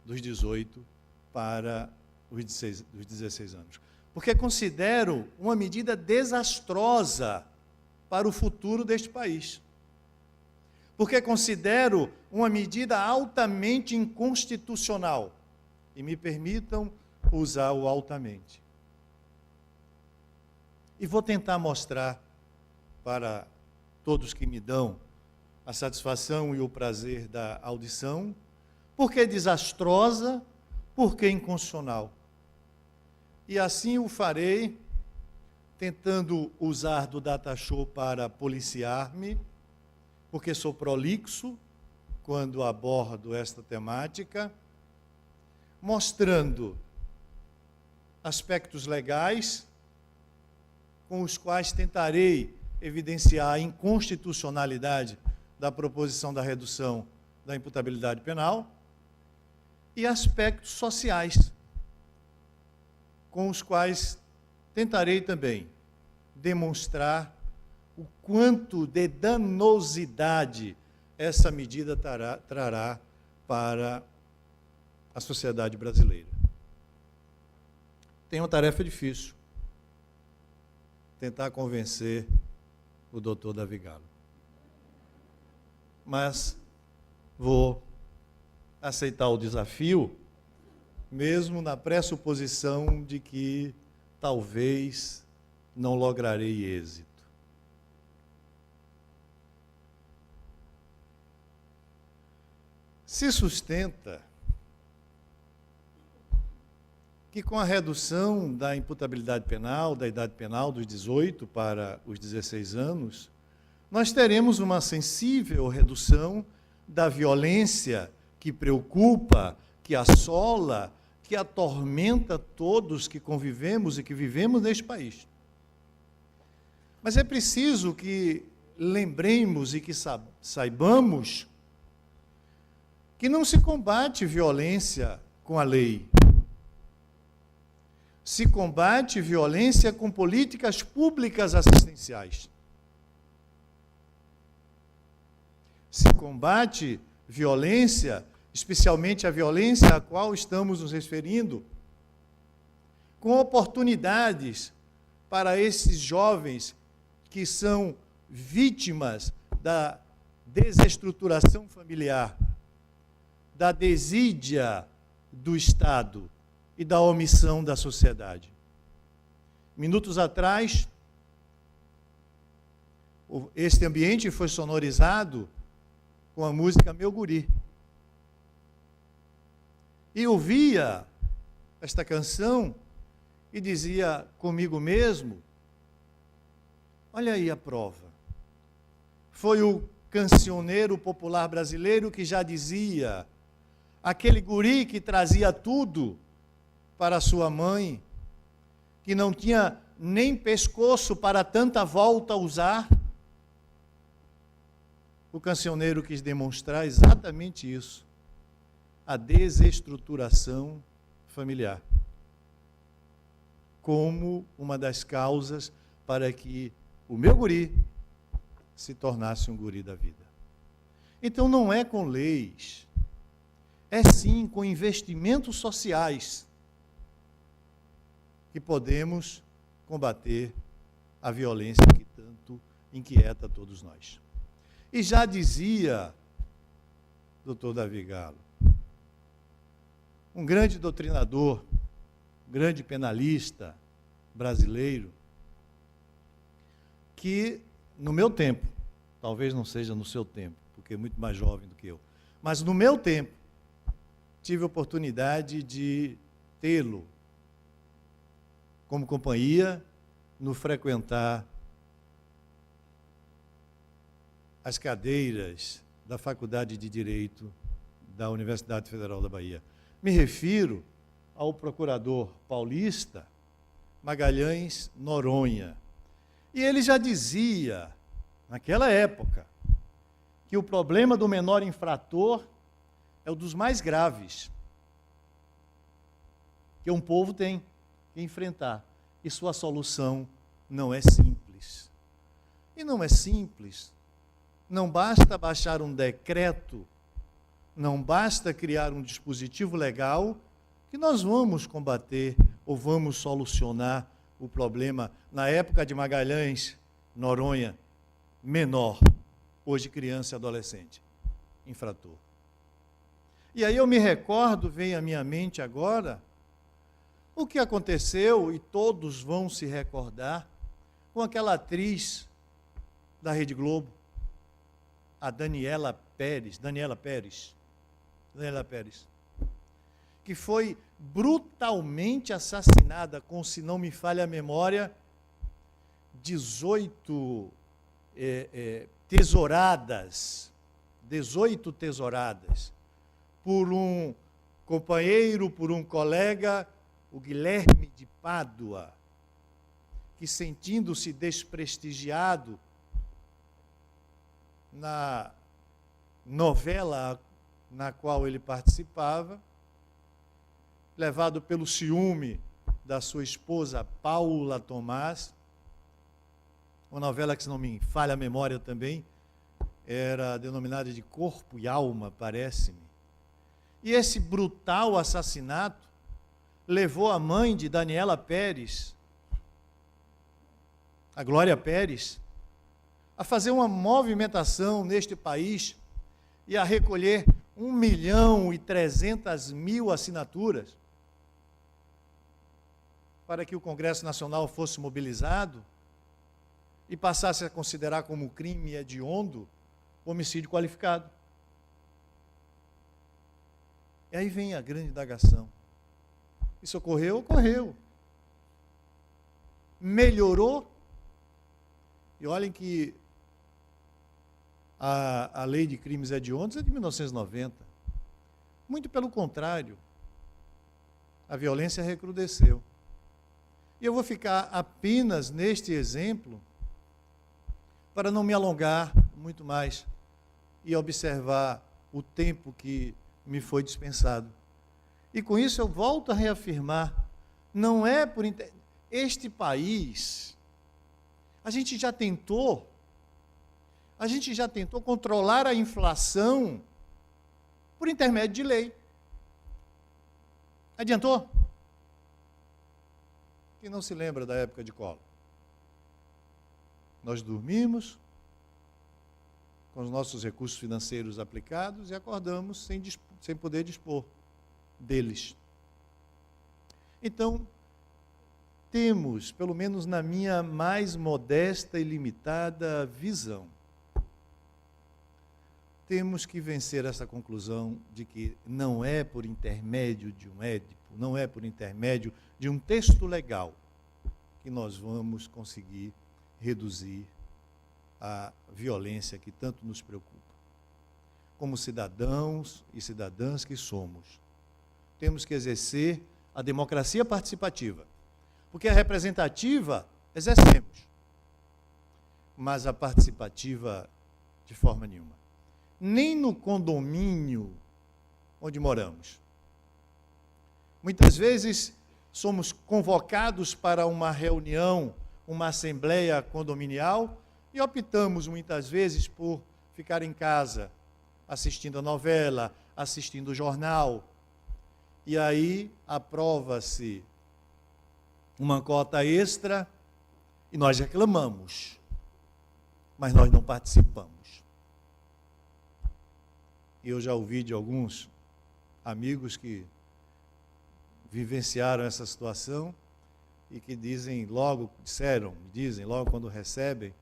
dos 18 para os 16 anos. Porque considero uma medida desastrosa para o futuro deste país. Porque considero uma medida altamente inconstitucional. E me permitam usar o altamente. E vou tentar mostrar para todos que me dão a satisfação e o prazer da audição, porque é desastrosa, porque é inconstitucional. E assim o farei, tentando usar do data show para policiar-me, porque sou prolixo quando abordo esta temática, mostrando aspectos legais com os quais tentarei evidenciar a inconstitucionalidade da proposição da redução da imputabilidade penal e aspectos sociais, com os quais tentarei também demonstrar o quanto de danosidade essa medida trará para a sociedade brasileira. Tem uma tarefa difícil, tentar convencer o doutor Davi Galo. Mas vou aceitar o desafio, mesmo na pressuposição de que talvez não lograrei êxito. Se sustenta que com a redução da imputabilidade penal, da idade penal dos 18 para os 16 anos, nós teremos uma sensível redução da violência que preocupa, que assola, que atormenta todos que convivemos e que vivemos neste país. Mas é preciso que lembremos e que saibamos que não se combate violência com a lei. Se combate violência com políticas públicas assistenciais. Se combate violência, especialmente a violência a qual estamos nos referindo, com oportunidades para esses jovens que são vítimas da desestruturação familiar, da desídia do Estado e da omissão da sociedade. Minutos atrás, este ambiente foi sonorizado com a música Meu Guri. E ouvia esta canção e dizia comigo mesmo, olha aí a prova. Foi o cancioneiro popular brasileiro que já dizia, aquele guri que trazia tudo para sua mãe, que não tinha nem pescoço para tanta volta a usar. O cancioneiro quis demonstrar exatamente isso, a desestruturação familiar, como uma das causas para que o meu guri se tornasse um guri da vida. Então não é com leis, é sim com investimentos sociais que podemos combater a violência que tanto inquieta todos nós. E já dizia doutor Davi Galo, um grande doutrinador, grande penalista brasileiro, que no meu tempo, talvez não seja no seu tempo, porque é muito mais jovem do que eu, mas no meu tempo, tive a oportunidade de tê-lo como companhia no frequentar as cadeiras da Faculdade de Direito da Universidade Federal da Bahia. Me refiro ao procurador paulista Magalhães Noronha. E ele já dizia, naquela época, que o problema do menor infrator é um dos mais graves que um povo tem que enfrentar. E sua solução não é simples. E não é simples. Não basta baixar um decreto, não basta criar um dispositivo legal que nós vamos combater ou vamos solucionar o problema. Na época de Magalhães, Noronha, menor, hoje criança e adolescente, infrator. E aí eu me recordo, vem à minha mente agora, o que aconteceu, e todos vão se recordar, com aquela atriz da Rede Globo, a Daniela Pérez, que foi brutalmente assassinada com, se não me falha a memória, 18 tesouradas, por um companheiro, por um colega, o Guilherme de Pádua, que, sentindo-se desprestigiado na novela na qual ele participava, levado pelo ciúme da sua esposa Paula Tomás, uma novela que, se não me falha a memória também, era denominada de Corpo e Alma, parece-me. E esse brutal assassinato levou a mãe de Daniela Pérez, a Glória Pérez, a fazer uma movimentação neste país e a recolher 1.300.000 assinaturas para que o Congresso Nacional fosse mobilizado e passasse a considerar como crime hediondo homicídio qualificado. E aí vem a grande indagação. Isso ocorreu? Ocorreu. Melhorou? E olhem que a lei de crimes hediondos é de 1990. Muito pelo contrário, a violência recrudesceu. E eu vou ficar apenas neste exemplo para não me alongar muito mais e observar o tempo que me foi dispensado. E com isso eu volto a reafirmar, não é por este país, a gente já tentou controlar a inflação por intermédio de lei. Adiantou? Quem não se lembra da época de Collor? Nós dormimos com os nossos recursos financeiros aplicados e acordamos sem poder dispor deles. Então, temos, pelo menos na minha mais modesta e limitada visão, temos que vencer essa conclusão de que não é por intermédio de um édipo, não é por intermédio de um texto legal que nós vamos conseguir reduzir a violência que tanto nos preocupa. Como cidadãos e cidadãs que somos, temos que exercer a democracia participativa, porque a representativa exercemos, mas a participativa de forma nenhuma. Nem no condomínio onde moramos. Muitas vezes somos convocados para uma reunião, uma assembleia condominial e optamos muitas vezes por ficar em casa, assistindo a novela, assistindo o jornal. E aí aprova-se uma cota extra e nós reclamamos, mas nós não participamos. Eu já ouvi de alguns amigos que vivenciaram essa situação e que dizem logo quando recebem,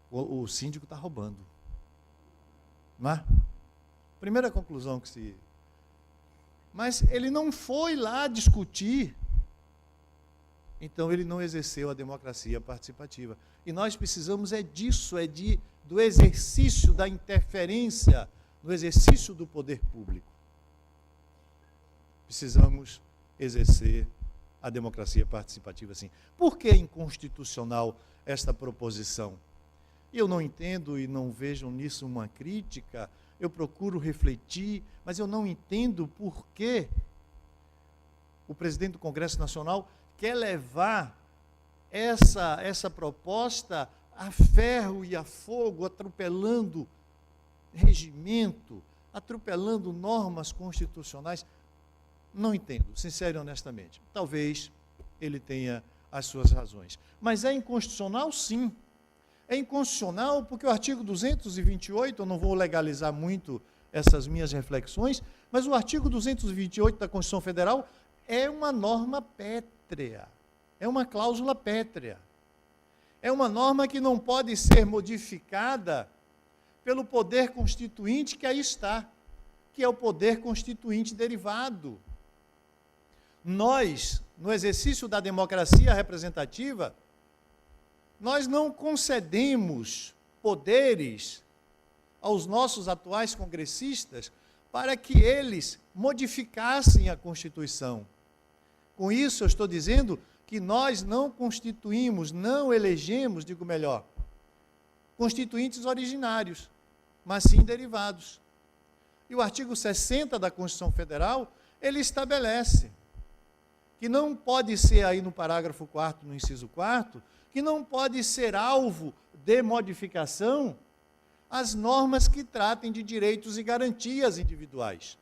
o síndico está roubando. Não é? Primeira conclusão que se... Mas ele não foi lá discutir, então ele não exerceu a democracia participativa. E nós precisamos disso, do exercício da interferência, no exercício do poder público. Precisamos exercer a democracia participativa, sim. Por que é inconstitucional esta proposição? Eu não entendo e não vejo nisso uma crítica, eu procuro refletir, mas eu não entendo por que o presidente do Congresso Nacional quer levar essa proposta a ferro e a fogo, atropelando regimento, atropelando normas constitucionais. Não entendo, sincero e honestamente. Talvez ele tenha as suas razões. Mas é inconstitucional, sim. É inconstitucional porque o artigo 228, eu não vou legalizar muito essas minhas reflexões, mas o artigo 228 da Constituição Federal é uma norma pétrea, é uma cláusula pétrea. É uma norma que não pode ser modificada pelo poder constituinte que aí está, que é o poder constituinte derivado. Nós, no exercício da democracia representativa, nós não concedemos poderes aos nossos atuais congressistas para que eles modificassem a Constituição. Com isso, eu estou dizendo que nós não constituímos, não elegemos, digo melhor, constituintes originários, mas sim derivados. E o artigo 60 da Constituição Federal, ele estabelece que não pode ser, aí no parágrafo 4º, no inciso 4º, que não pode ser alvo de modificação as normas que tratem de direitos e garantias individuais.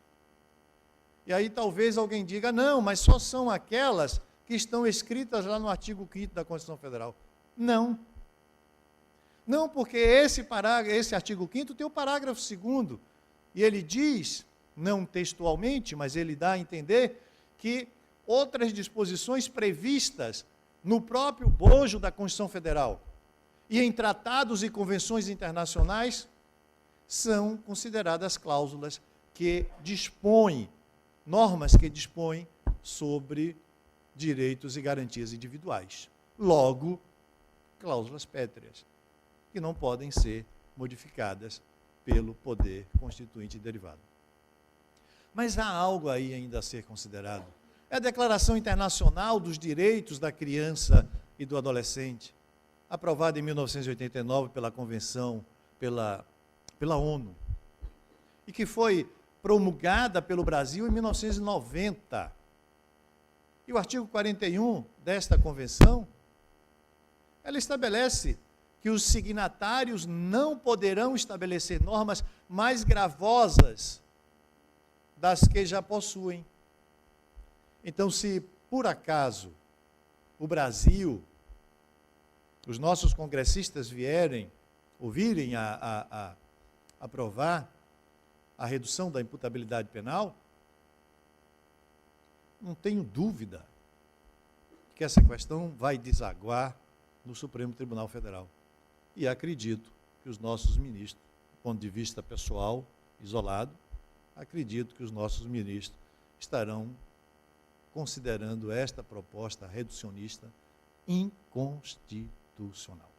E aí talvez alguém diga, não, mas só são aquelas que estão escritas lá no artigo 5º da Constituição Federal. Não. Não, porque esse artigo 5º tem o parágrafo 2º, e ele diz, não textualmente, mas ele dá a entender que outras disposições previstas no próprio bojo da Constituição Federal e em tratados e convenções internacionais são consideradas cláusulas que dispõem, normas que dispõem sobre direitos e garantias individuais. Logo, cláusulas pétreas, que não podem ser modificadas pelo poder constituinte derivado. Mas há algo aí ainda a ser considerado. É a Declaração Internacional dos Direitos da Criança e do Adolescente, aprovada em 1989 pela Convenção, pela ONU, e que foi promulgada pelo Brasil em 1990. E o artigo 41 desta Convenção, ela estabelece que os signatários não poderão estabelecer normas mais gravosas das que já possuem. Então, se por acaso o Brasil, os nossos congressistas ouvirem a aprovar a redução da imputabilidade penal, não tenho dúvida que essa questão vai desaguar no Supremo Tribunal Federal. E acredito que os nossos ministros, do ponto de vista pessoal, isolado, acredito que os nossos ministros estarão considerando esta proposta reducionista inconstitucional.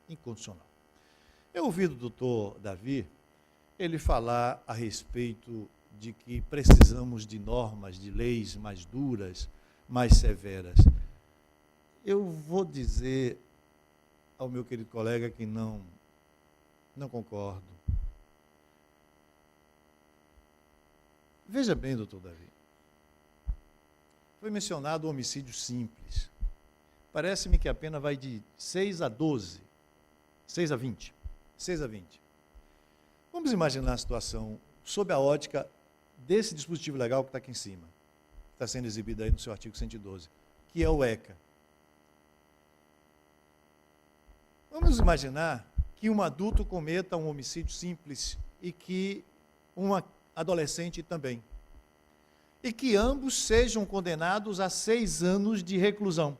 Inconstitucional. Eu ouvi do doutor Davi ele falar a respeito de que precisamos de normas, de leis mais duras, mais severas. Eu vou dizer ao meu querido colega que não concordo. Veja bem, doutor Davi, foi mencionado o homicídio simples. Parece-me que a pena vai de 6 a 12, 6 a 20. 6 a 20. Vamos imaginar a situação sob a ótica desse dispositivo legal que está aqui em cima, que está sendo exibido aí no seu artigo 112, que é o ECA. Vamos imaginar que um adulto cometa um homicídio simples e que um adolescente também. E que ambos sejam condenados a 6 anos de reclusão.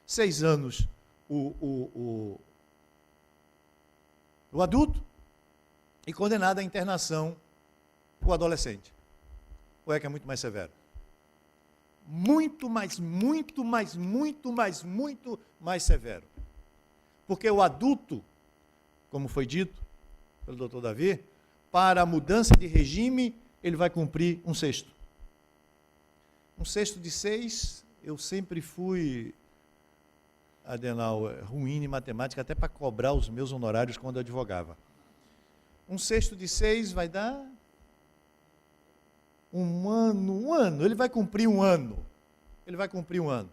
6 anos o adulto e condenado à internação o adolescente. O ECA é muito mais severo. Muito mais severo. Porque o adulto, como foi dito pelo doutor Davi, para a mudança de regime, ele vai cumprir 1/6. 1/6 de 6, eu sempre fui, Adenal, ruim em matemática, até para cobrar os meus honorários quando eu advogava. 1/6 de 6 vai dar um ano, ele vai cumprir um ano. Ele vai cumprir um ano.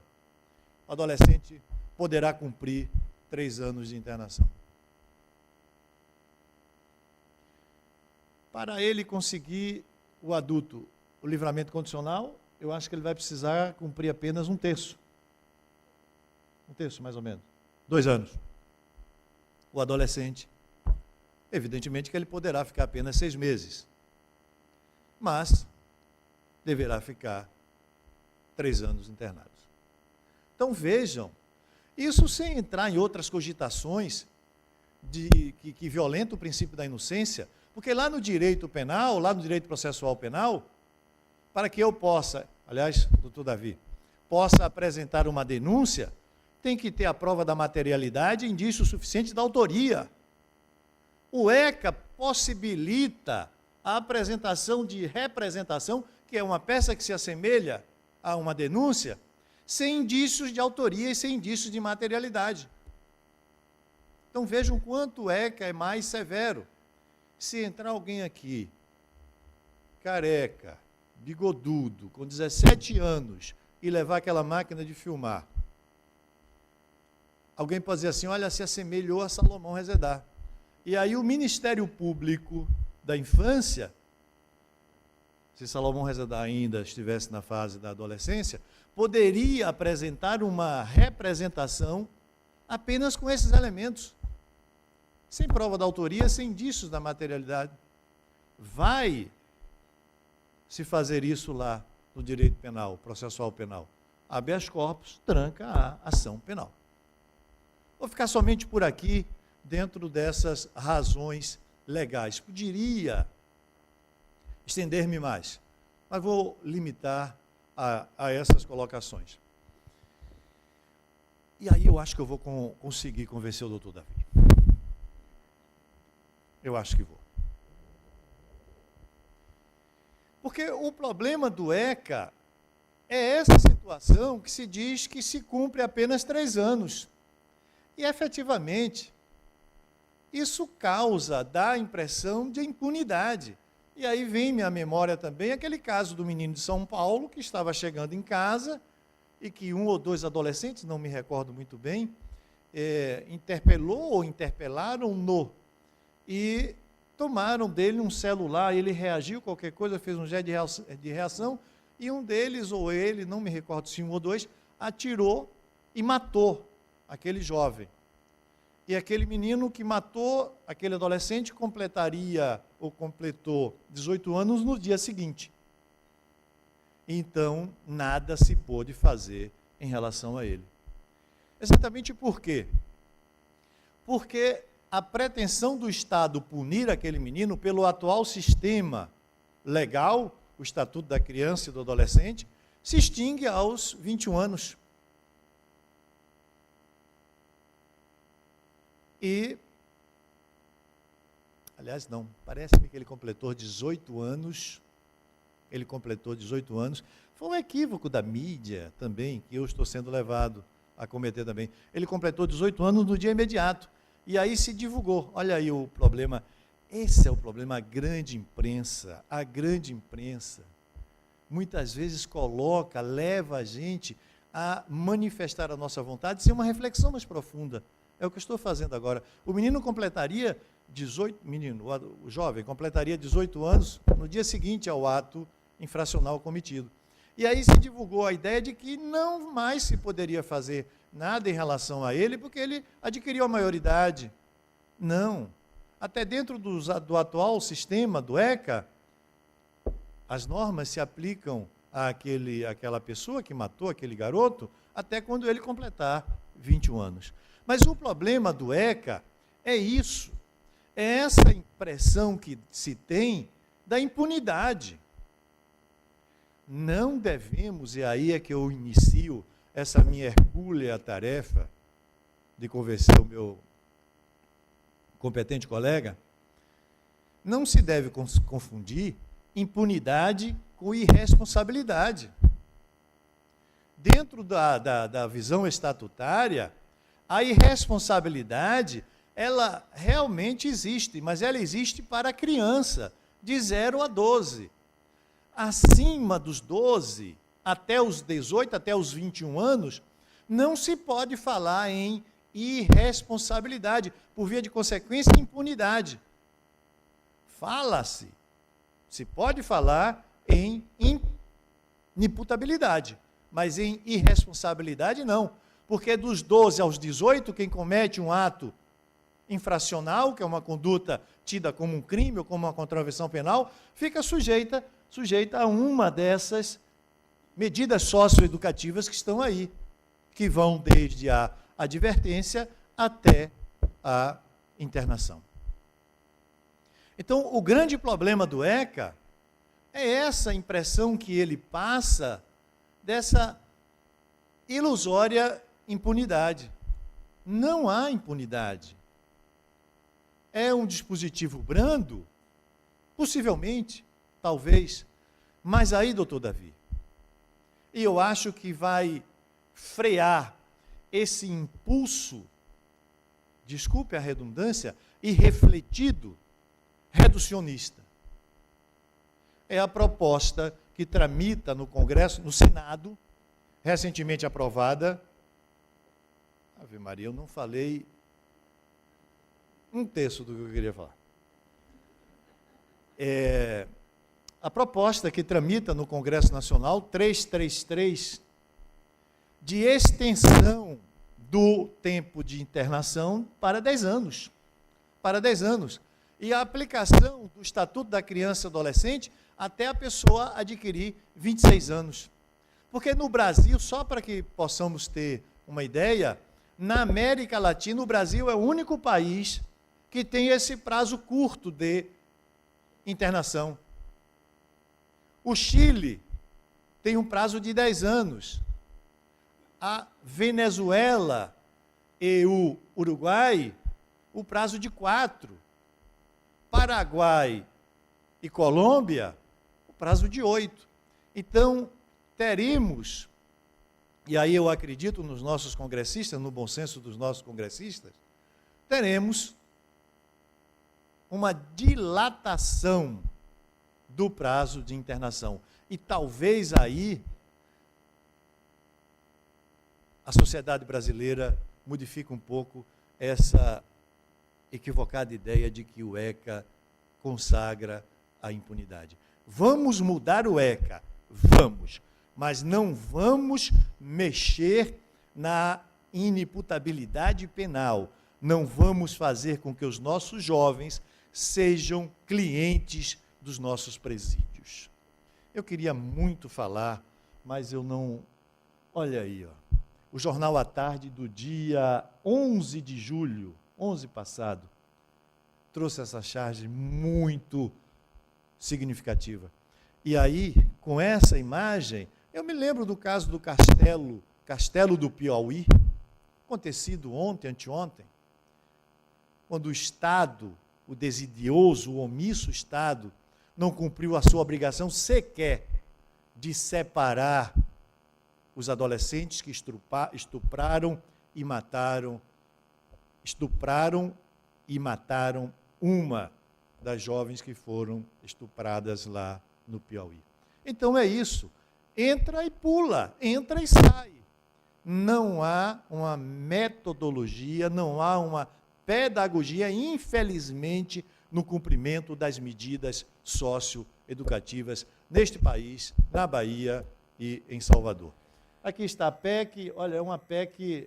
O adolescente poderá cumprir 3 anos de internação. para ele conseguir o adulto, o livramento condicional, eu acho que ele vai precisar cumprir apenas 1/3. 1/3, mais ou menos. 2 anos. O adolescente, evidentemente que ele poderá ficar apenas 6 meses. Mas deverá ficar 3 anos internados. Então vejam, isso sem entrar em outras cogitações que violentam o princípio da inocência, porque lá no direito penal, lá no direito processual penal, para que eu possa, aliás, doutor Davi, possa apresentar uma denúncia, tem que ter a prova da materialidade e indício suficiente da autoria. O ECA possibilita a apresentação de representação, que é uma peça que se assemelha a uma denúncia, sem indícios de autoria e sem indícios de materialidade. Então vejam quanto o ECA é mais severo. Se entrar alguém aqui, careca, bigodudo, com 17 anos, e levar aquela máquina de filmar, alguém pode dizer assim, olha, se assemelhou a Salomão Rezedá. E aí o Ministério Público da Infância, se Salomão Rezedá ainda estivesse na fase da adolescência, poderia apresentar uma representação apenas com esses elementos, sem prova da autoria, sem indícios da materialidade. Vai se fazer isso lá no direito penal, processual penal. Habeas corpus, tranca a ação penal. Vou ficar somente por aqui, dentro dessas razões legais. Poderia estender-me mais, mas vou limitar a essas colocações. E aí eu acho que eu vou conseguir convencer o doutor Davi. Eu acho que vou. Porque o problema do ECA é essa situação que se diz que se cumpre apenas 3 anos. E, efetivamente, isso dá a impressão de impunidade. E aí vem-me à memória também aquele caso do menino de São Paulo, que estava chegando em casa e que 1 ou 2 adolescentes, não me recordo muito bem, interpelou ou interpelaram-no e tomaram dele um celular, ele reagiu, qualquer coisa, fez um gesto de reação, e um deles, ou ele, não me recordo se 1 ou 2, atirou e matou aquele jovem. E aquele menino que matou aquele adolescente completou 18 anos no dia seguinte. Então, nada se pôde fazer em relação a ele. Exatamente por quê? Porque a pretensão do Estado punir aquele menino pelo atual sistema legal, o Estatuto da Criança e do Adolescente, se extingue aos 21 anos. E, aliás, não, parece-me que ele completou 18 anos, foi um equívoco da mídia também, que eu estou sendo levado a cometer também. Ele completou 18 anos no dia imediato, e aí se divulgou, olha aí o problema, esse é o problema, a grande imprensa, muitas vezes leva a gente a manifestar a nossa vontade sem uma reflexão mais profunda. É o que eu estou fazendo agora. O menino completaria 18, o jovem completaria 18 anos no dia seguinte ao ato infracional cometido. E aí se divulgou a ideia de que não mais se poderia fazer nada em relação a ele, porque ele adquiriu a maioridade. Não. Até dentro do atual sistema do ECA, as normas se aplicam àquela pessoa que matou aquele garoto até quando ele completar 21 anos. Mas o problema do ECA é isso, é essa impressão que se tem da impunidade. Não devemos, e aí é que eu inicio essa minha hercúlea tarefa de convencer o meu competente colega, não se deve confundir impunidade com irresponsabilidade. Dentro da visão estatutária, a irresponsabilidade, ela realmente existe, mas ela existe para a criança, de 0 a 12. Acima dos 12, até os 18, até os 21 anos, não se pode falar em irresponsabilidade, por via de consequência, impunidade. Fala-se Se pode falar em inimputabilidade, mas em irresponsabilidade não. Porque dos 12 aos 18, quem comete um ato infracional, que é uma conduta tida como um crime ou como uma contravenção penal, fica sujeita a uma dessas medidas socioeducativas que estão aí, que vão desde a advertência até a internação. Então, o grande problema do ECA é essa impressão que ele passa dessa ilusória impunidade. Não há impunidade. É um dispositivo brando? Possivelmente, talvez. Mas aí, doutor Davi, e eu acho que vai frear esse impulso, desculpe a redundância, irrefletido, reducionista. É a proposta que tramita no Congresso, no Senado, recentemente aprovada. Ave Maria, eu não falei um terço do que eu queria falar. A proposta que tramita no Congresso Nacional, 333, de extensão do tempo de internação para 10 anos. Para 10 anos. E a aplicação do Estatuto da Criança e Adolescente até a pessoa adquirir 26 anos. Porque no Brasil, só para que possamos ter uma ideia, na América Latina, o Brasil é o único país que tem esse prazo curto de internação. O Chile tem um prazo de 10 anos. A Venezuela e o Uruguai, o prazo de 4. Paraguai e Colômbia, o prazo de 8. Então, teremos, e aí eu acredito nos nossos congressistas, no bom senso dos nossos congressistas, teremos uma dilatação do prazo de internação. E talvez aí a sociedade brasileira modifique um pouco essa equivocada ideia de que o ECA consagra a impunidade. Vamos mudar o ECA, vamos, mas não vamos mexer na inimputabilidade penal. Não vamos fazer com que os nossos jovens sejam clientes dos nossos presídios. Eu queria muito falar, mas eu não... Olha aí, ó. O Jornal à Tarde do dia 11 de julho, 11 passado, trouxe essa charge muito significativa. E aí, com essa imagem, eu me lembro do caso do Castelo do Piauí, acontecido ontem, anteontem, quando o Estado, o desidioso, o omisso Estado, não cumpriu a sua obrigação sequer de separar os adolescentes que estupraram e mataram uma das jovens que foram estupradas lá no Piauí. Então é isso. Entra e pula, entra e sai. Não há uma metodologia, não há uma pedagogia, infelizmente, no cumprimento das medidas socioeducativas neste país, na Bahia e em Salvador. Aqui está a PEC, olha, é uma PEC,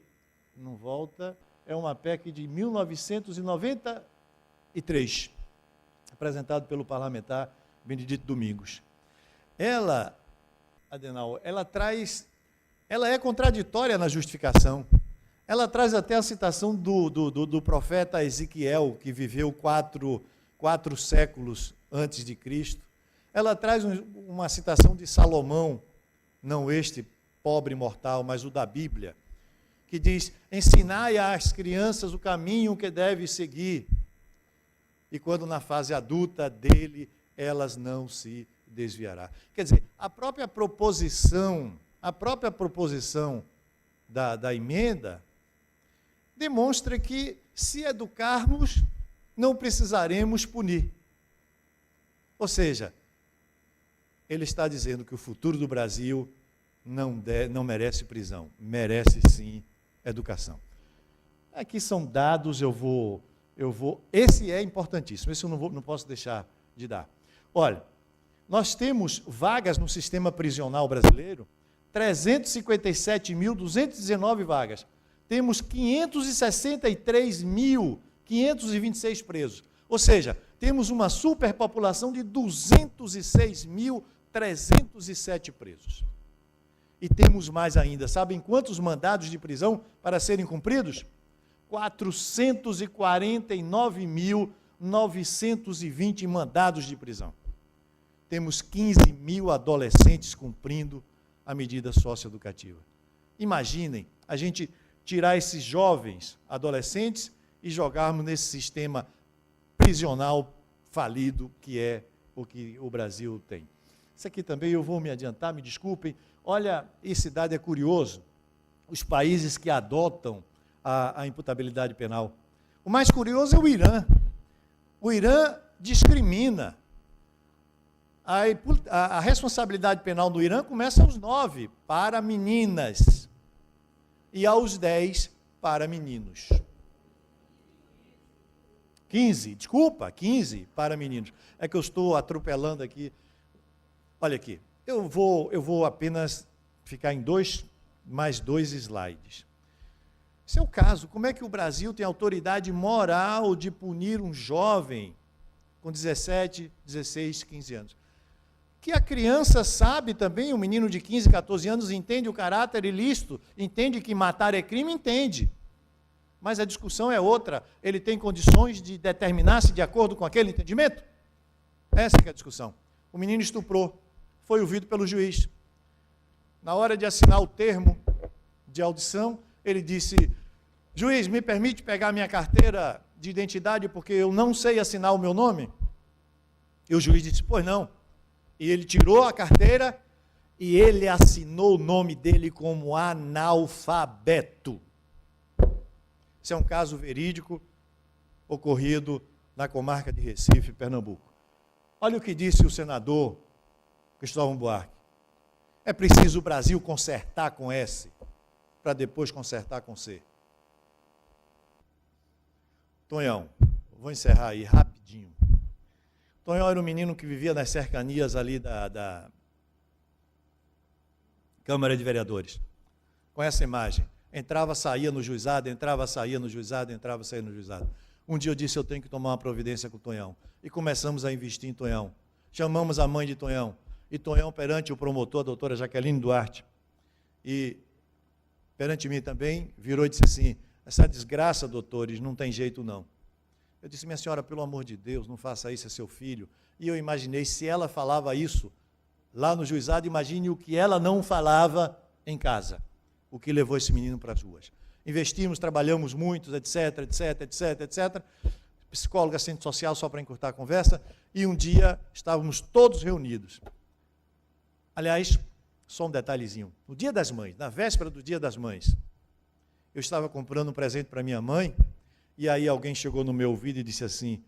não volta, é uma PEC de 1993, apresentado pelo parlamentar Benedito Domingos. Ela, Adenauer, ela é contraditória na justificação. Ela traz até a citação do profeta Ezequiel, que viveu quatro séculos antes de Cristo. Ela traz uma citação de Salomão, não este pobre mortal, mas o da Bíblia, que diz: ensinai às crianças o caminho que deve seguir, e quando na fase adulta dele, elas não se desviará. Quer dizer, a própria proposição da emenda demonstra que, se educarmos, não precisaremos punir. Ou seja, ele está dizendo que o futuro do Brasil não merece prisão, merece sim educação. Aqui são dados, esse é importantíssimo, esse eu não posso deixar de dar. Olha, nós temos vagas no sistema prisional brasileiro, 357.219 vagas. Temos 563.526 presos. Ou seja, temos uma superpopulação de 206.307 presos. E temos mais ainda. Sabem quantos mandados de prisão para serem cumpridos? 449.920 mandados de prisão. Temos 15.000 adolescentes cumprindo a medida socioeducativa. Imaginem a gente tirar esses jovens adolescentes e jogarmos nesse sistema prisional falido que é o que o Brasil tem. Isso aqui também eu vou me adiantar, me desculpem. Olha, esse dado é curioso. Os países que adotam a imputabilidade penal. O mais curioso é o Irã. O Irã discrimina. A responsabilidade penal do Irã começa aos 9 para meninas e aos 10 para meninos. 15 para meninos. É que eu estou atropelando aqui. Olha aqui, eu vou apenas ficar em mais dois slides. Esse é o caso. Como é que o Brasil tem autoridade moral de punir um jovem com 17, 16, 15 anos? Que a criança sabe também, um menino de 15, 14 anos, entende o caráter ilícito, entende que matar é crime, entende. Mas a discussão é outra. Ele tem condições de determinar-se de acordo com aquele entendimento? Essa é a discussão. O menino estuprou, foi ouvido pelo juiz. Na hora de assinar o termo de audição, ele disse: juiz, me permite pegar minha carteira de identidade porque eu não sei assinar o meu nome? E o juiz disse: pois não. E ele tirou a carteira e ele assinou o nome dele como analfabeto. Esse é um caso verídico ocorrido na comarca de Recife, Pernambuco. Olha o que disse o senador Cristóvão Buarque. É preciso o Brasil consertar com S, para depois consertar com C. Tonhão, vou encerrar aí rapidinho. Tonhão era um menino que vivia nas cercanias ali da Câmara de Vereadores. Com essa imagem. Entrava, saía no juizado, entrava, saía no juizado, entrava, saía no juizado. Um dia eu disse: eu tenho que tomar uma providência com o Tonhão. E começamos a investir em Tonhão. Chamamos a mãe de Tonhão. E Tonhão, perante o promotor, a doutora Jaqueline Duarte, e perante mim também, virou e disse assim: essa desgraça, doutores, não tem jeito não. Eu disse: minha senhora, pelo amor de Deus, não faça isso, é seu filho. E eu imaginei, se ela falava isso lá no juizado, imagine o que ela não falava em casa, o que levou esse menino para as ruas. Investimos, trabalhamos muito, etc, etc, etc, etc. Psicóloga, assistente social, só para encurtar a conversa, e um dia estávamos todos reunidos. Aliás, só um detalhezinho, no Dia das Mães, na véspera do Dia das Mães, eu estava comprando um presente para minha mãe, e aí alguém chegou no meu ouvido e disse assim: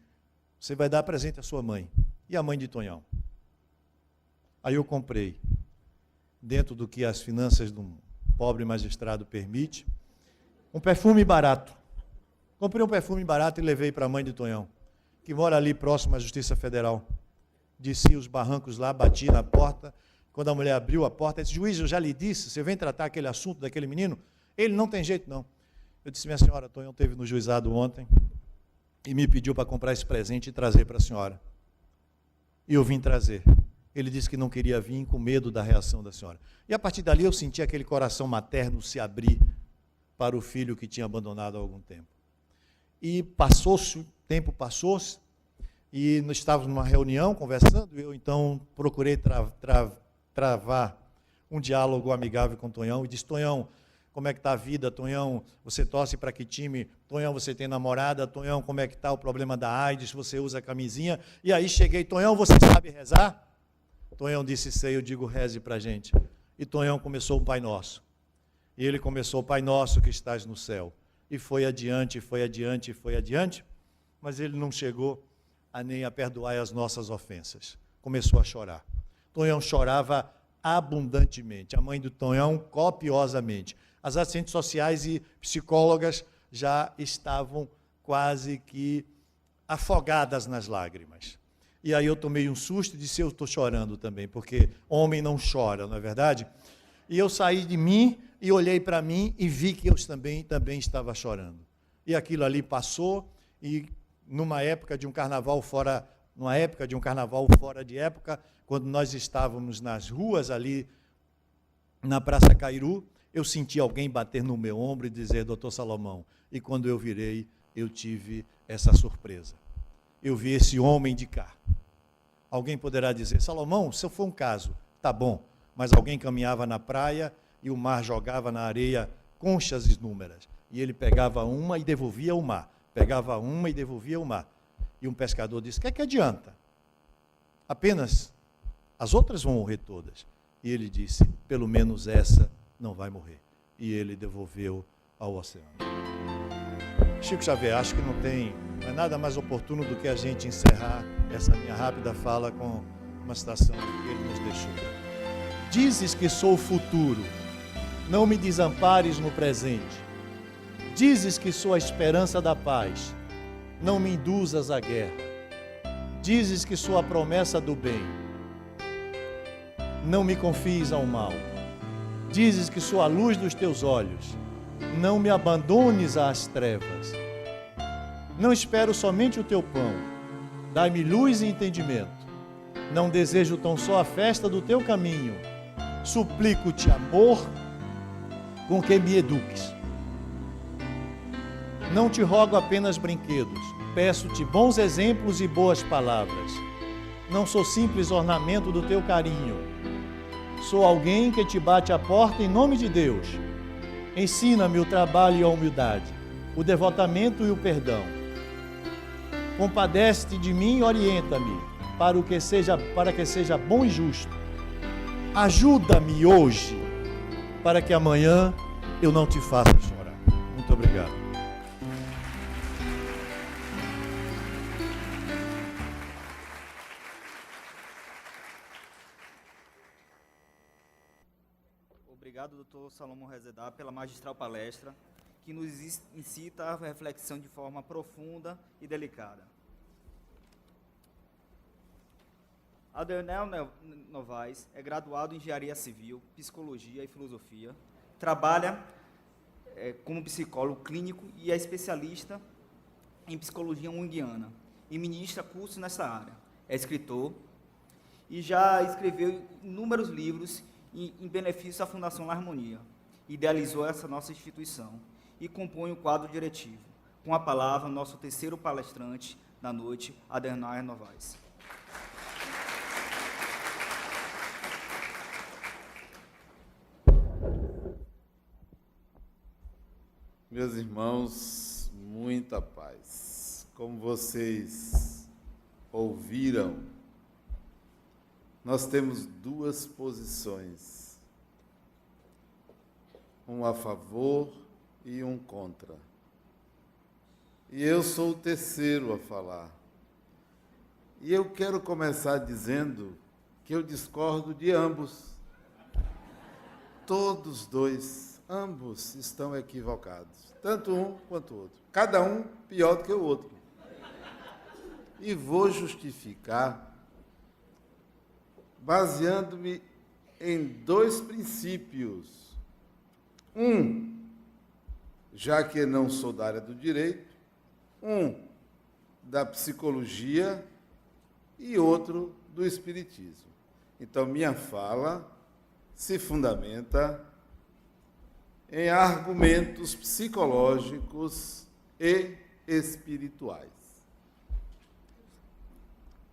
você vai dar presente à sua mãe. E a mãe de Tonhão? Aí eu comprei, dentro do que as finanças de um pobre magistrado permite, um perfume barato. Comprei um perfume barato e levei para a mãe de Tonhão, que mora ali próximo à Justiça Federal. Desci os barrancos lá, bati na porta. Quando a mulher abriu a porta, disse: juiz, eu já lhe disse, você vem tratar aquele assunto daquele menino? Ele não tem jeito não. Eu disse: minha senhora, Tonhão esteve no juizado ontem e me pediu para comprar esse presente e trazer para a senhora. E eu vim trazer. Ele disse que não queria vir com medo da reação da senhora. E a partir dali eu senti aquele coração materno se abrir para o filho que tinha abandonado há algum tempo. E passou-se, o tempo passou-se, e nós estávamos numa reunião conversando, eu então procurei travar um diálogo amigável com o Tonhão e disse: Tonhão, como é que está a vida? Tonhão, você torce para que time? Tonhão, você tem namorada? Tonhão, como é que está o problema da AIDS? Você usa camisinha? E aí cheguei: Tonhão, você sabe rezar? Tonhão disse: sei. Eu digo: reze para a gente. E Tonhão começou o Pai Nosso. E ele começou: Pai Nosso que estás no céu. E foi adiante, foi adiante, foi adiante, mas ele não chegou nem a perdoar as nossas ofensas. Começou a chorar. Tonhão chorava abundantemente, a mãe do Tonhão copiosamente. As assistentes sociais e psicólogas já estavam quase que afogadas nas lágrimas. E aí eu tomei um susto e disse, eu estou chorando também, porque homem não chora, não é verdade? E eu saí de mim e olhei para mim e vi que eu também estava chorando. E aquilo ali passou, e numa época de um carnaval fora de época, quando nós estávamos nas ruas ali na Praça Cairu, eu senti alguém bater no meu ombro e dizer, doutor Salomão, e quando eu virei, eu tive essa surpresa. Eu vi esse homem de cá. Alguém poderá dizer, Salomão, se for um caso, tá bom, mas alguém caminhava na praia e o mar jogava na areia conchas inúmeras, e ele pegava uma e devolvia ao mar, pegava uma e devolvia ao mar. E um pescador disse, o que adianta? Apenas as outras vão morrer todas. E ele disse, pelo menos essa não vai morrer. E ele devolveu ao oceano. Chico Xavier, acho que não é nada mais oportuno do que a gente encerrar essa minha rápida fala com uma citação que ele nos deixou. Dizes que sou o futuro, não me desampares no presente. Dizes que sou a esperança da paz, não me induzas à guerra. Dizes que sou a promessa do bem, não me confies ao mal. Dizes que sou a luz dos teus olhos, não me abandones às trevas. Não espero somente o teu pão, dai-me luz e entendimento. Não desejo tão só a festa do teu caminho, suplico-te amor com que me eduques. Não te rogo apenas brinquedos, peço-te bons exemplos e boas palavras. Não sou simples ornamento do teu carinho, sou alguém que te bate a porta em nome de Deus. Ensina-me o trabalho e a humildade, o devotamento e o perdão. Compadece-te de mim e orienta-me para que seja bom e justo. Ajuda-me hoje, para que amanhã eu não te faça chorar. Muito obrigado. Obrigado, doutor Salomão Rezedá, pela magistral palestra, que nos incita à reflexão de forma profunda e delicada. Adernel Novaes é graduado em Engenharia Civil, Psicologia e Filosofia, trabalha como psicólogo clínico e é especialista em Psicologia Junguiana e ministra cursos nessa área. É escritor e já escreveu inúmeros livros em benefício à Fundação La Harmonia. Idealizou essa nossa instituição e compõe o quadro diretivo. Com a palavra, nosso terceiro palestrante da noite, Adernel Novaes. Meus irmãos, muita paz. Como vocês ouviram, nós temos duas posições, um a favor e um contra. E eu sou o terceiro a falar. E eu quero começar dizendo que eu discordo de ambos. Todos dois, ambos estão equivocados, tanto um quanto o outro. Cada um pior do que o outro. E vou justificar baseando-me em dois princípios. Um, já que não sou da área do direito, um da psicologia e outro do espiritismo. Então, minha fala se fundamenta em argumentos psicológicos e espirituais.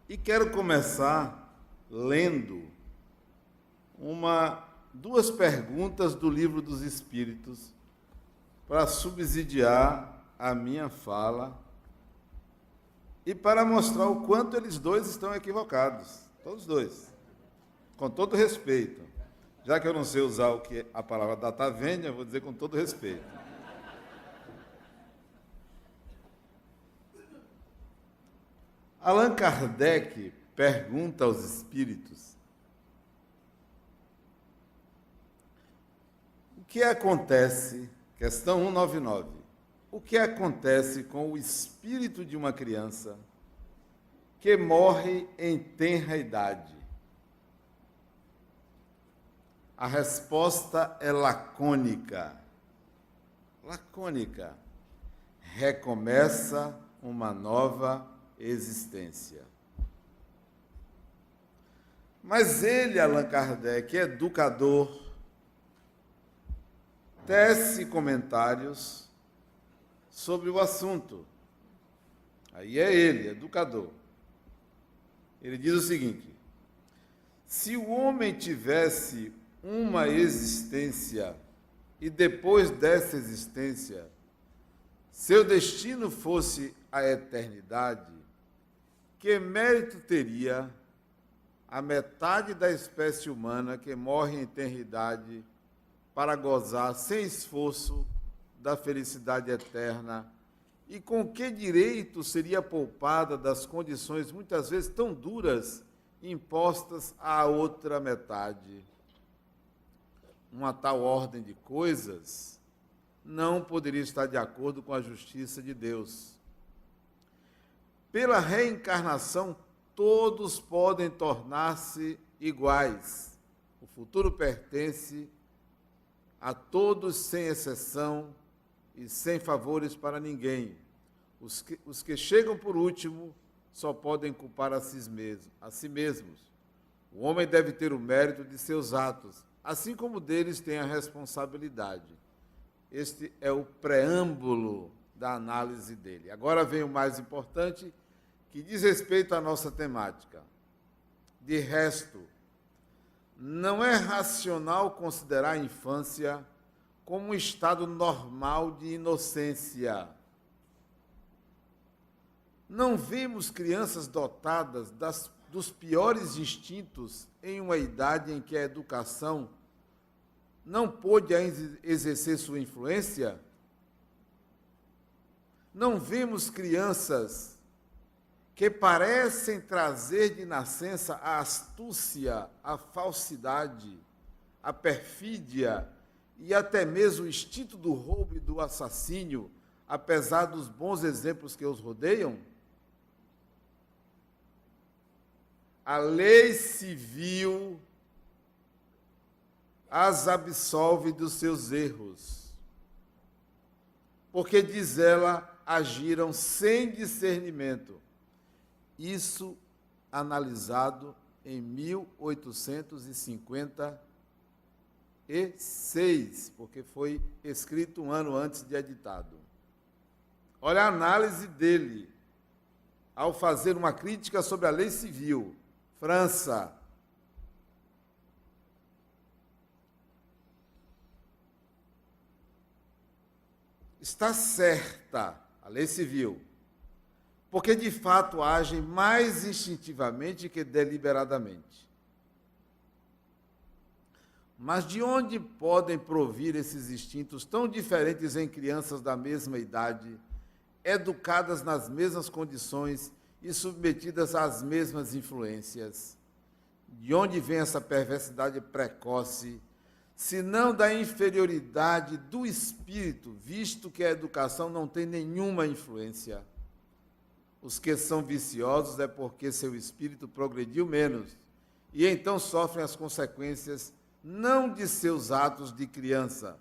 E quero começar lendo duas perguntas do Livro dos Espíritos para subsidiar a minha fala e para mostrar o quanto eles dois estão equivocados, todos dois, com todo respeito. Já que eu não sei usar a palavra data vênia, eu vou dizer com todo respeito. Allan Kardec pergunta aos espíritos: o que acontece, questão 199, o que acontece com o espírito de uma criança que morre em tenra idade? A resposta é lacônica. Lacônica. Recomeça uma nova existência. Mas ele, Allan Kardec, educador, tece comentários sobre o assunto. Aí é ele, educador. Ele diz o seguinte: se o homem tivesse uma existência e depois dessa existência seu destino fosse a eternidade, que mérito teria a metade da espécie humana que morre em tenridade para gozar sem esforço da felicidade eterna? E com que direito seria poupada das condições muitas vezes tão duras impostas à outra metade? Uma tal ordem de coisas não poderia estar de acordo com a justiça de Deus. Pela reencarnação, todos podem tornar-se iguais. O futuro pertence a todos sem exceção e sem favores para ninguém. Os que chegam por último só podem culpar a si mesmos. O homem deve ter o mérito de seus atos, assim como deles tem a responsabilidade. Este é o preâmbulo da análise dele. Agora vem o mais importante, que diz respeito à nossa temática. De resto, não é racional considerar a infância como um estado normal de inocência. Não vemos crianças dotadas dos piores instintos em uma idade em que a educação não pôde ainda exercer sua influência? Não vemos crianças que parecem trazer de nascença a astúcia, a falsidade, a perfídia e até mesmo o instinto do roubo e do assassínio, apesar dos bons exemplos que os rodeiam? A lei civil as absolve dos seus erros, porque, diz ela, agiram sem discernimento. Isso analisado em 1856, porque foi escrito um ano antes de editado. Olha a análise dele, ao fazer uma crítica sobre a lei civil. França. Está certa a lei civil, porque de fato agem mais instintivamente que deliberadamente. Mas de onde podem provir esses instintos tão diferentes em crianças da mesma idade, educadas nas mesmas condições e submetidas às mesmas influências? De onde vem essa perversidade precoce, se não da inferioridade do espírito, visto que a educação não tem nenhuma influência? Os que são viciosos é porque seu espírito progrediu menos, e então sofrem as consequências não de seus atos de criança,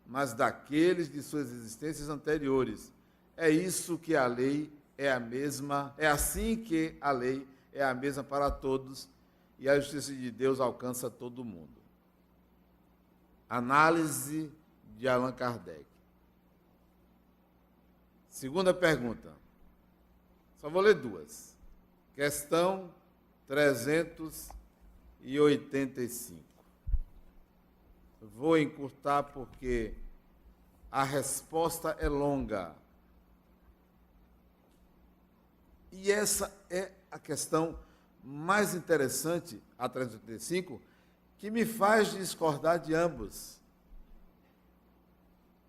mas daqueles de suas existências anteriores. É isso que a lei é a mesma, é assim que a lei é a mesma para todos, e a justiça de Deus alcança todo mundo. Análise de Allan Kardec. Segunda pergunta. Só vou ler duas. Questão 385. Vou encurtar porque a resposta é longa. E essa é a questão mais interessante, a 385, que me faz discordar de ambos.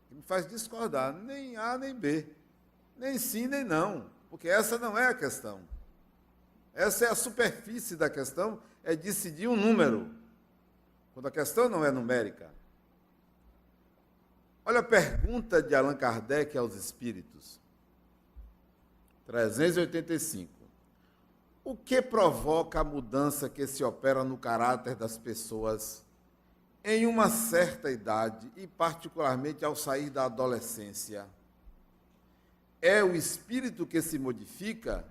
Que me faz discordar, nem A nem B, nem sim nem não, porque essa não é a questão. Essa é a superfície da questão, é decidir um número, quando a questão não é numérica. Olha a pergunta de Allan Kardec aos espíritos. 385. O que provoca a mudança que se opera no caráter das pessoas em uma certa idade, e particularmente ao sair da adolescência? É o espírito que se modifica?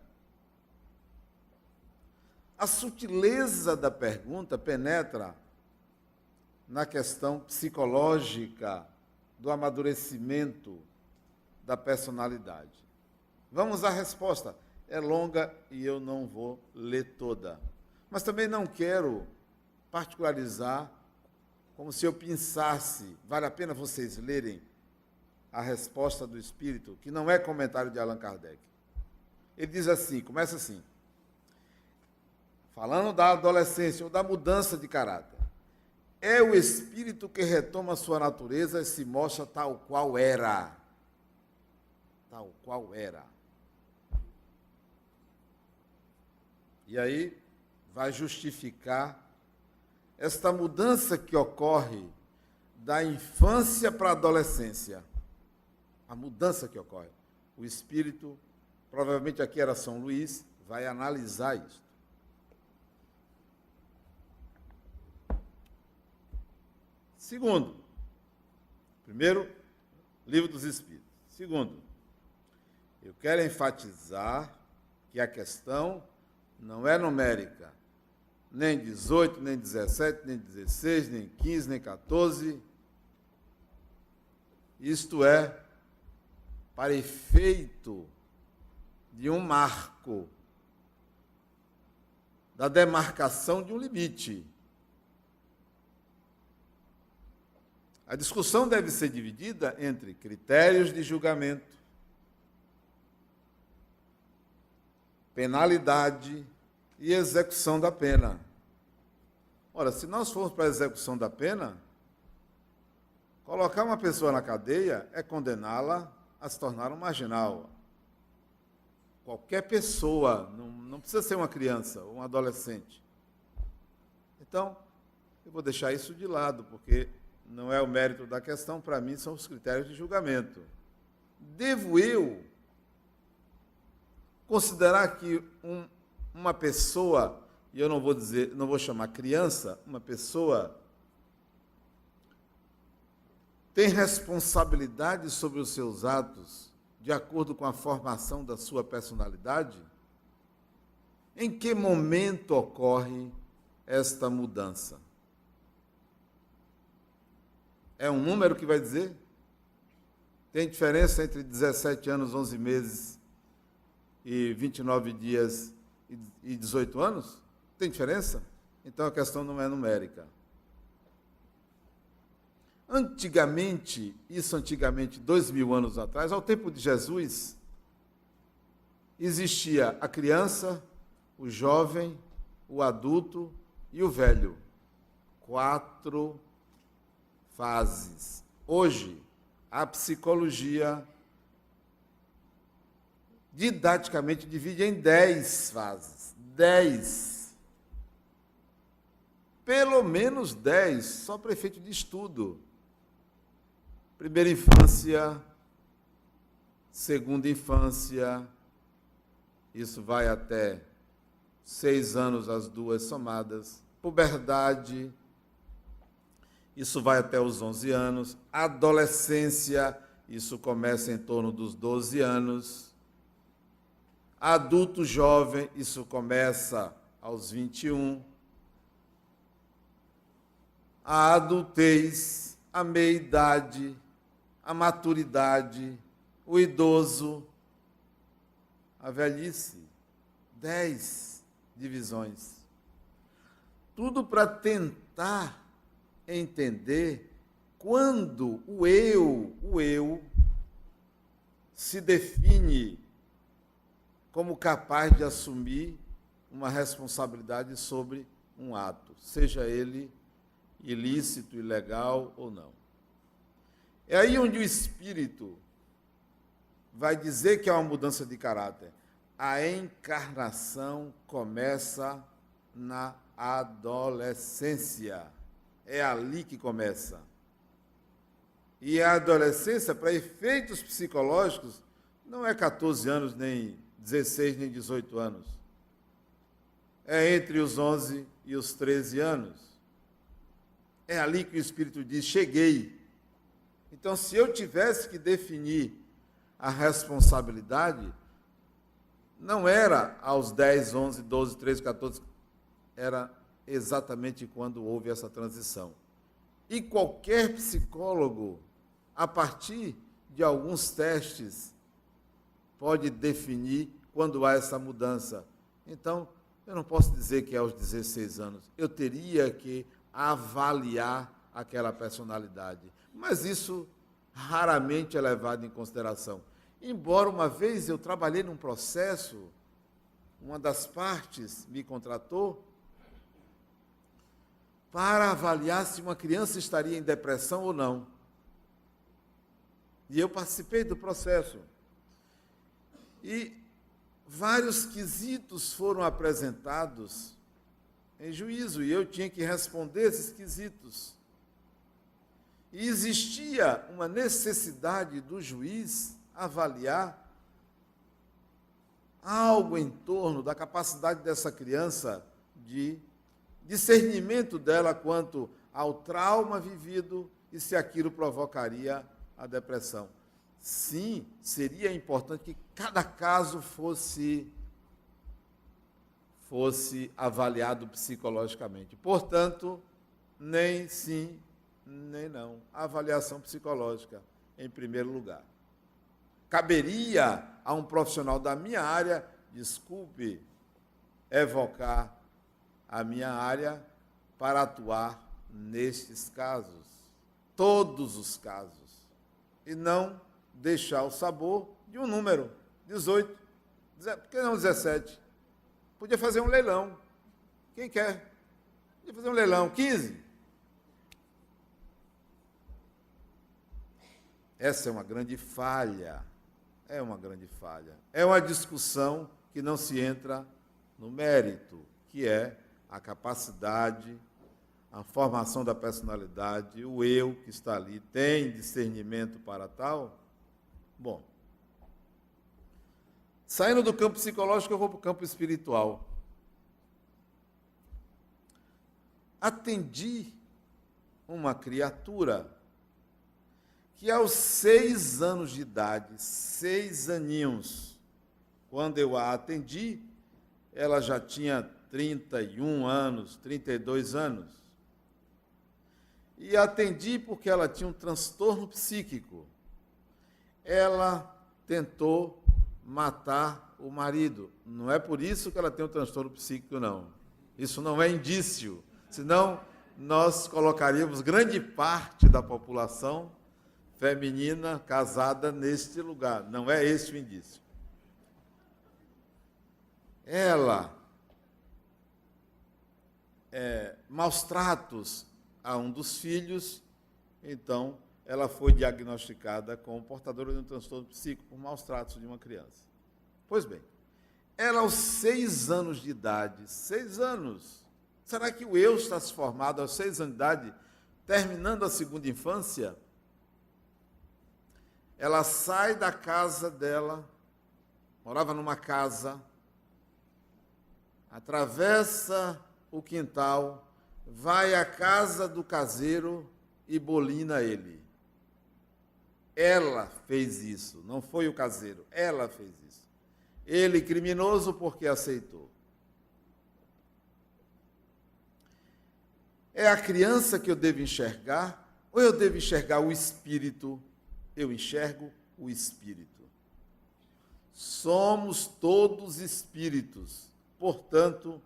A sutileza da pergunta penetra na questão psicológica do amadurecimento da personalidade. Vamos à resposta. É longa e eu não vou ler toda. Mas também não quero particularizar como se eu pensasse, vale a pena vocês lerem a resposta do Espírito, que não é comentário de Allan Kardec. Ele diz assim, começa assim, falando da adolescência ou da mudança de caráter. É o Espírito que retoma sua natureza e se mostra tal qual era. Tal qual era. E aí vai justificar esta mudança que ocorre da infância para a adolescência. A mudança que ocorre. O Espírito, provavelmente aqui era São Luís, vai analisar isso. Segundo, primeiro, Livro dos Espíritos. Segundo, eu quero enfatizar que a questão não é numérica. Nem 18, nem 17, nem 16, nem 15, nem 14. Isto é, para efeito de um marco, da demarcação de um limite. A discussão deve ser dividida entre critérios de julgamento, penalidade e execução da pena. Ora, se nós formos para a execução da pena, colocar uma pessoa na cadeia é condená-la a se tornar um marginal. Qualquer pessoa, não precisa ser uma criança ou um adolescente. Então, eu vou deixar isso de lado, porque não é o mérito da questão, para mim são os critérios de julgamento. Devo eu considerar que uma pessoa, e eu não vou chamar criança, uma pessoa tem responsabilidade sobre os seus atos de acordo com a formação da sua personalidade? Em que momento ocorre esta mudança? É um número que vai dizer? Tem diferença entre 17 anos, 11 meses e 29 dias e 18 anos? Tem diferença? Então a questão não é numérica. Antigamente, 2000 anos atrás, ao tempo de Jesus, existia a criança, o jovem, o adulto e o velho. 4 fases. Hoje, a psicologia didaticamente divide em 10 fases. 10. Pelo menos 10, só para efeito de estudo. Primeira infância, segunda infância, isso vai até 6 anos, as duas somadas. Puberdade, isso vai até os 11 anos. Adolescência, isso começa em torno dos 12 anos. Adulto jovem, isso começa aos 21. A adultez, a meia-idade, a maturidade, o idoso, a velhice. 10 divisões. Tudo para tentar entender quando o eu se define como capaz de assumir uma responsabilidade sobre um ato, seja ele ilícito, ilegal ou não. É aí onde o espírito vai dizer que há uma mudança de caráter. A encarnação começa na adolescência. É ali que começa. E a adolescência, para efeitos psicológicos, não é 14 anos, nem 16, nem 18 anos. é entre os 11 e os 13 anos. É ali que o Espírito diz, cheguei. Então, se eu tivesse que definir a responsabilidade, não era aos 10, 11, 12, 13, 14, era exatamente quando houve essa transição. E qualquer psicólogo, a partir de alguns testes, pode definir quando há essa mudança. Então, eu não posso dizer que é aos 16 anos. Eu teria que avaliar aquela personalidade. Mas isso raramente é levado em consideração. Embora uma vez eu trabalhei num processo, uma das partes me contratou para avaliar se uma criança estaria em depressão ou não. E eu participei do processo. E vários quesitos foram apresentados em juízo, e eu tinha que responder esses quesitos. E existia uma necessidade do juiz avaliar algo em torno da capacidade dessa criança de discernimento dela quanto ao trauma vivido e se aquilo provocaria a depressão. Sim, seria importante que cada caso fosse avaliado psicologicamente. Portanto, nem sim, nem não. A avaliação psicológica, em primeiro lugar. Caberia a um profissional da minha área, desculpe, evocar a minha área para atuar nestes casos, todos os casos, e não deixar o sabor de um número, 18, por que não 17? Podia fazer um leilão. Quem quer? Podia fazer um leilão, 15. Essa é uma grande falha. É uma grande falha. É uma discussão que não se entra no mérito, que é a capacidade, a formação da personalidade, o eu que está ali, tem discernimento para tal? Bom, saindo do campo psicológico, eu vou para o campo espiritual. Atendi uma criatura que aos 6 anos de idade, 6 aninhos, quando eu a atendi, ela já tinha 31 anos, 32 anos. E atendi porque ela tinha um transtorno psíquico. Ela tentou matar o marido. Não é por isso que ela tem um transtorno psíquico, não. Isso não é indício. Senão, nós colocaríamos grande parte da população feminina casada neste lugar. Não é esse o indício. Ela, maus tratos a um dos filhos, então ela foi diagnosticada como portadora de um transtorno psíquico por maus tratos de uma criança. Pois bem, ela aos 6 anos de idade, 6 anos, será que o eu está se formado aos 6 anos de idade, terminando a segunda infância? Ela sai da casa dela, morava numa casa, atravessa o quintal, vai à casa do caseiro e bolina ele. Ela fez isso, não foi o caseiro, ela fez isso. Ele criminoso porque aceitou. É a criança que eu devo enxergar ou eu devo enxergar o espírito? Eu enxergo o espírito. Somos todos espíritos, portanto,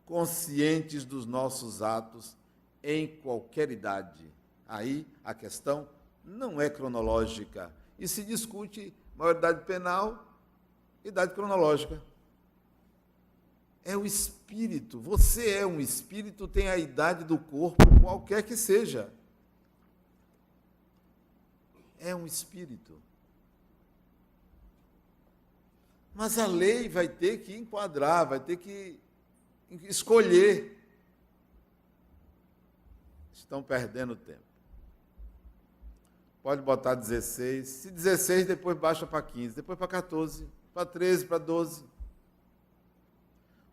conscientes dos nossos atos em qualquer idade. Aí a questão não é cronológica. E se discute maioridade penal, idade cronológica. É o espírito. Você é um espírito, tem a idade do corpo, qualquer que seja. É um espírito. Mas a lei vai ter que enquadrar, vai ter que escolher. Estão perdendo tempo. Pode botar 16. Se 16, depois baixa para 15, depois para 14, para 13, para 12.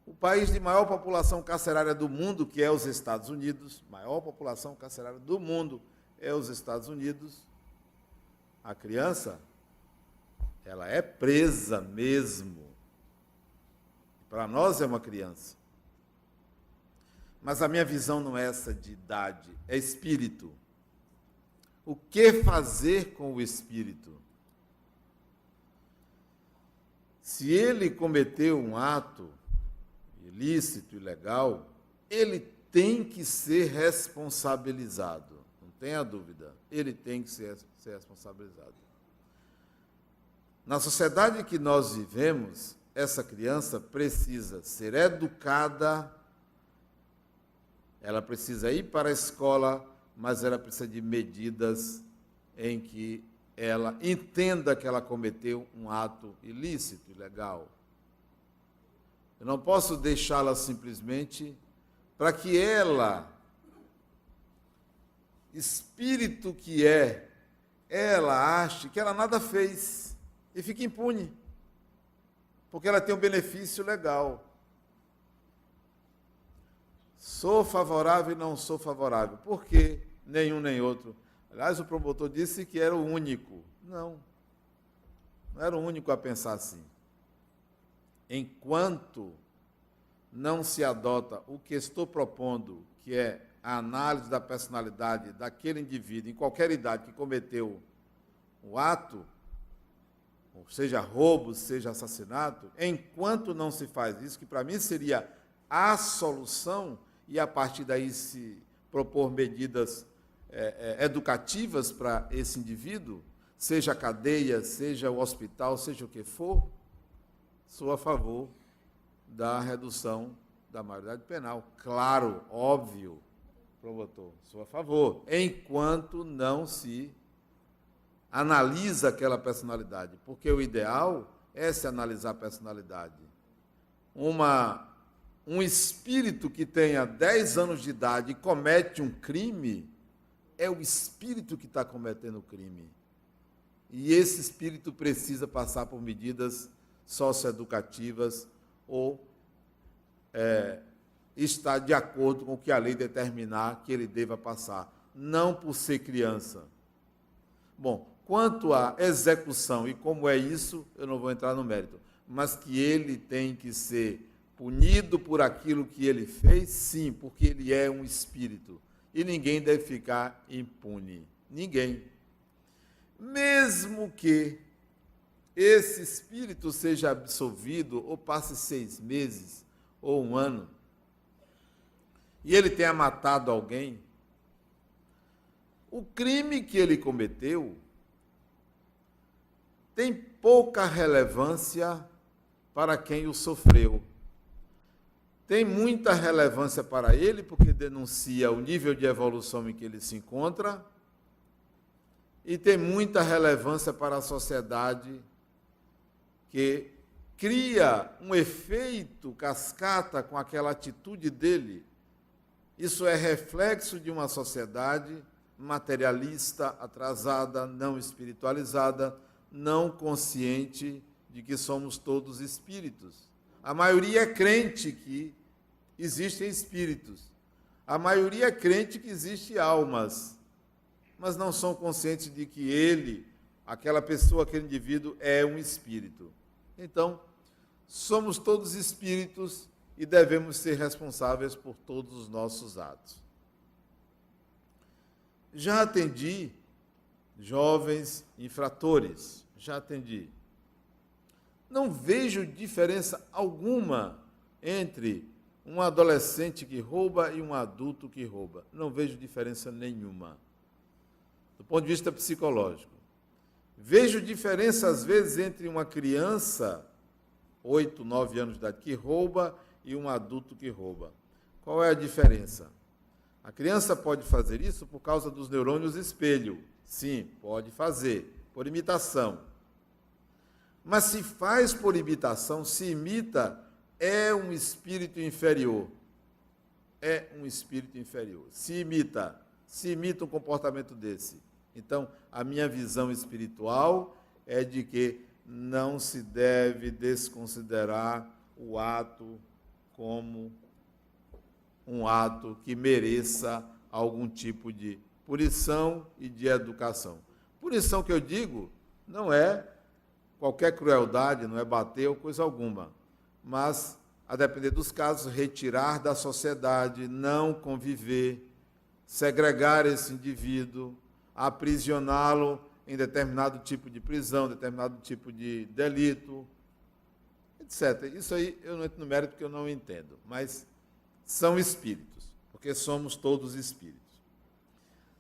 O país de maior população carcerária do mundo, que é os Estados Unidos, maior população carcerária do mundo é os Estados Unidos, a criança, ela é presa mesmo. Para nós é uma criança. Mas a minha visão não é essa de idade, é espírito. O que fazer com o espírito? Se ele cometeu um ato ilícito, ilegal, ele tem que ser responsabilizado. Não tenha dúvida, ele tem que ser responsabilizado. Na sociedade que nós vivemos, essa criança precisa ser educada, ela precisa ir para a escola, mas ela precisa de medidas em que ela entenda que ela cometeu um ato ilícito, ilegal. Eu não posso deixá-la simplesmente para que ela, espírito que é, ela ache que ela nada fez e fique impune, porque ela tem um benefício legal. Sou favorável e não sou favorável. Por quê? Nenhum nem outro. Aliás, o promotor disse que era o único. Não era o único a pensar assim. Enquanto não se adota o que estou propondo, que é a análise da personalidade daquele indivíduo, em qualquer idade, que cometeu o ato, seja roubo, seja assassinato, enquanto não se faz isso, que para mim seria a solução, e a partir daí se propor medidas educativas para esse indivíduo, seja a cadeia, seja o hospital, seja o que for, sou a favor da redução da maioridade penal. Claro, óbvio, promotor, sou a favor, enquanto não se analisa aquela personalidade, porque o ideal é se analisar a personalidade. Um espírito que tenha 10 anos de idade e comete um crime, é o espírito que está cometendo o crime. E esse espírito precisa passar por medidas socioeducativas ou estar de acordo com o que a lei determinar que ele deva passar, não por ser criança. Bom, quanto à execução e como é isso, eu não vou entrar no mérito, mas que ele tem que ser punido por aquilo que ele fez, sim, porque ele é um espírito. E ninguém deve ficar impune. Ninguém. Mesmo que esse espírito seja absolvido, ou passe 6 meses, ou 1 ano, e ele tenha matado alguém, o crime que ele cometeu tem pouca relevância para quem o sofreu. Tem muita relevância para ele, porque denuncia o nível de evolução em que ele se encontra, e tem muita relevância para a sociedade, que cria um efeito cascata com aquela atitude dele. Isso é reflexo de uma sociedade materialista, atrasada, não espiritualizada, não consciente de que somos todos espíritos. A maioria é crente que existem espíritos. A maioria é crente que existem almas, mas não são conscientes de que ele, aquela pessoa, aquele indivíduo, é um espírito. Então, somos todos espíritos e devemos ser responsáveis por todos os nossos atos. Já atendi jovens infratores, já atendi. Não vejo diferença alguma entre um adolescente que rouba e um adulto que rouba. Não vejo diferença nenhuma, do ponto de vista psicológico. Vejo diferença, às vezes, entre uma criança, 8, 9 anos de idade, que rouba e um adulto que rouba. Qual é a diferença? A criança pode fazer isso por causa dos neurônios espelho. Sim, pode fazer, por imitação. Mas se faz por imitação, se imita, é um espírito inferior. É um espírito inferior. Se imita um comportamento desse. Então, a minha visão espiritual é de que não se deve desconsiderar o ato como um ato que mereça algum tipo de punição e de educação. Punição que eu digo não é qualquer crueldade, não é bater ou coisa alguma, mas, a depender dos casos, retirar da sociedade, não conviver, segregar esse indivíduo, aprisioná-lo em determinado tipo de prisão, determinado tipo de delito, etc. Isso aí eu não entro no mérito porque eu não entendo, mas são espíritos, porque somos todos espíritos.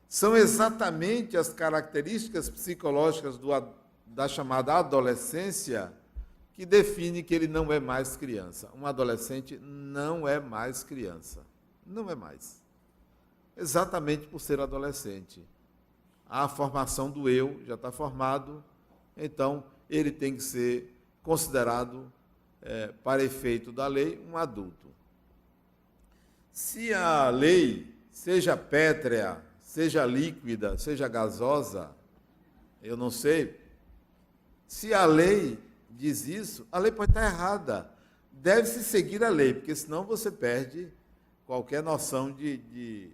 São exatamente as características psicológicas da chamada adolescência que define que ele não é mais criança. Um adolescente não é mais criança. Não é mais. Exatamente por ser adolescente. A formação do eu já está formado, então ele tem que ser considerado, para efeito da lei, um adulto. Se a lei, seja pétrea, seja líquida, seja gasosa, eu não sei, se a lei diz isso, a lei pode estar errada. Deve-se seguir a lei, porque senão você perde qualquer noção de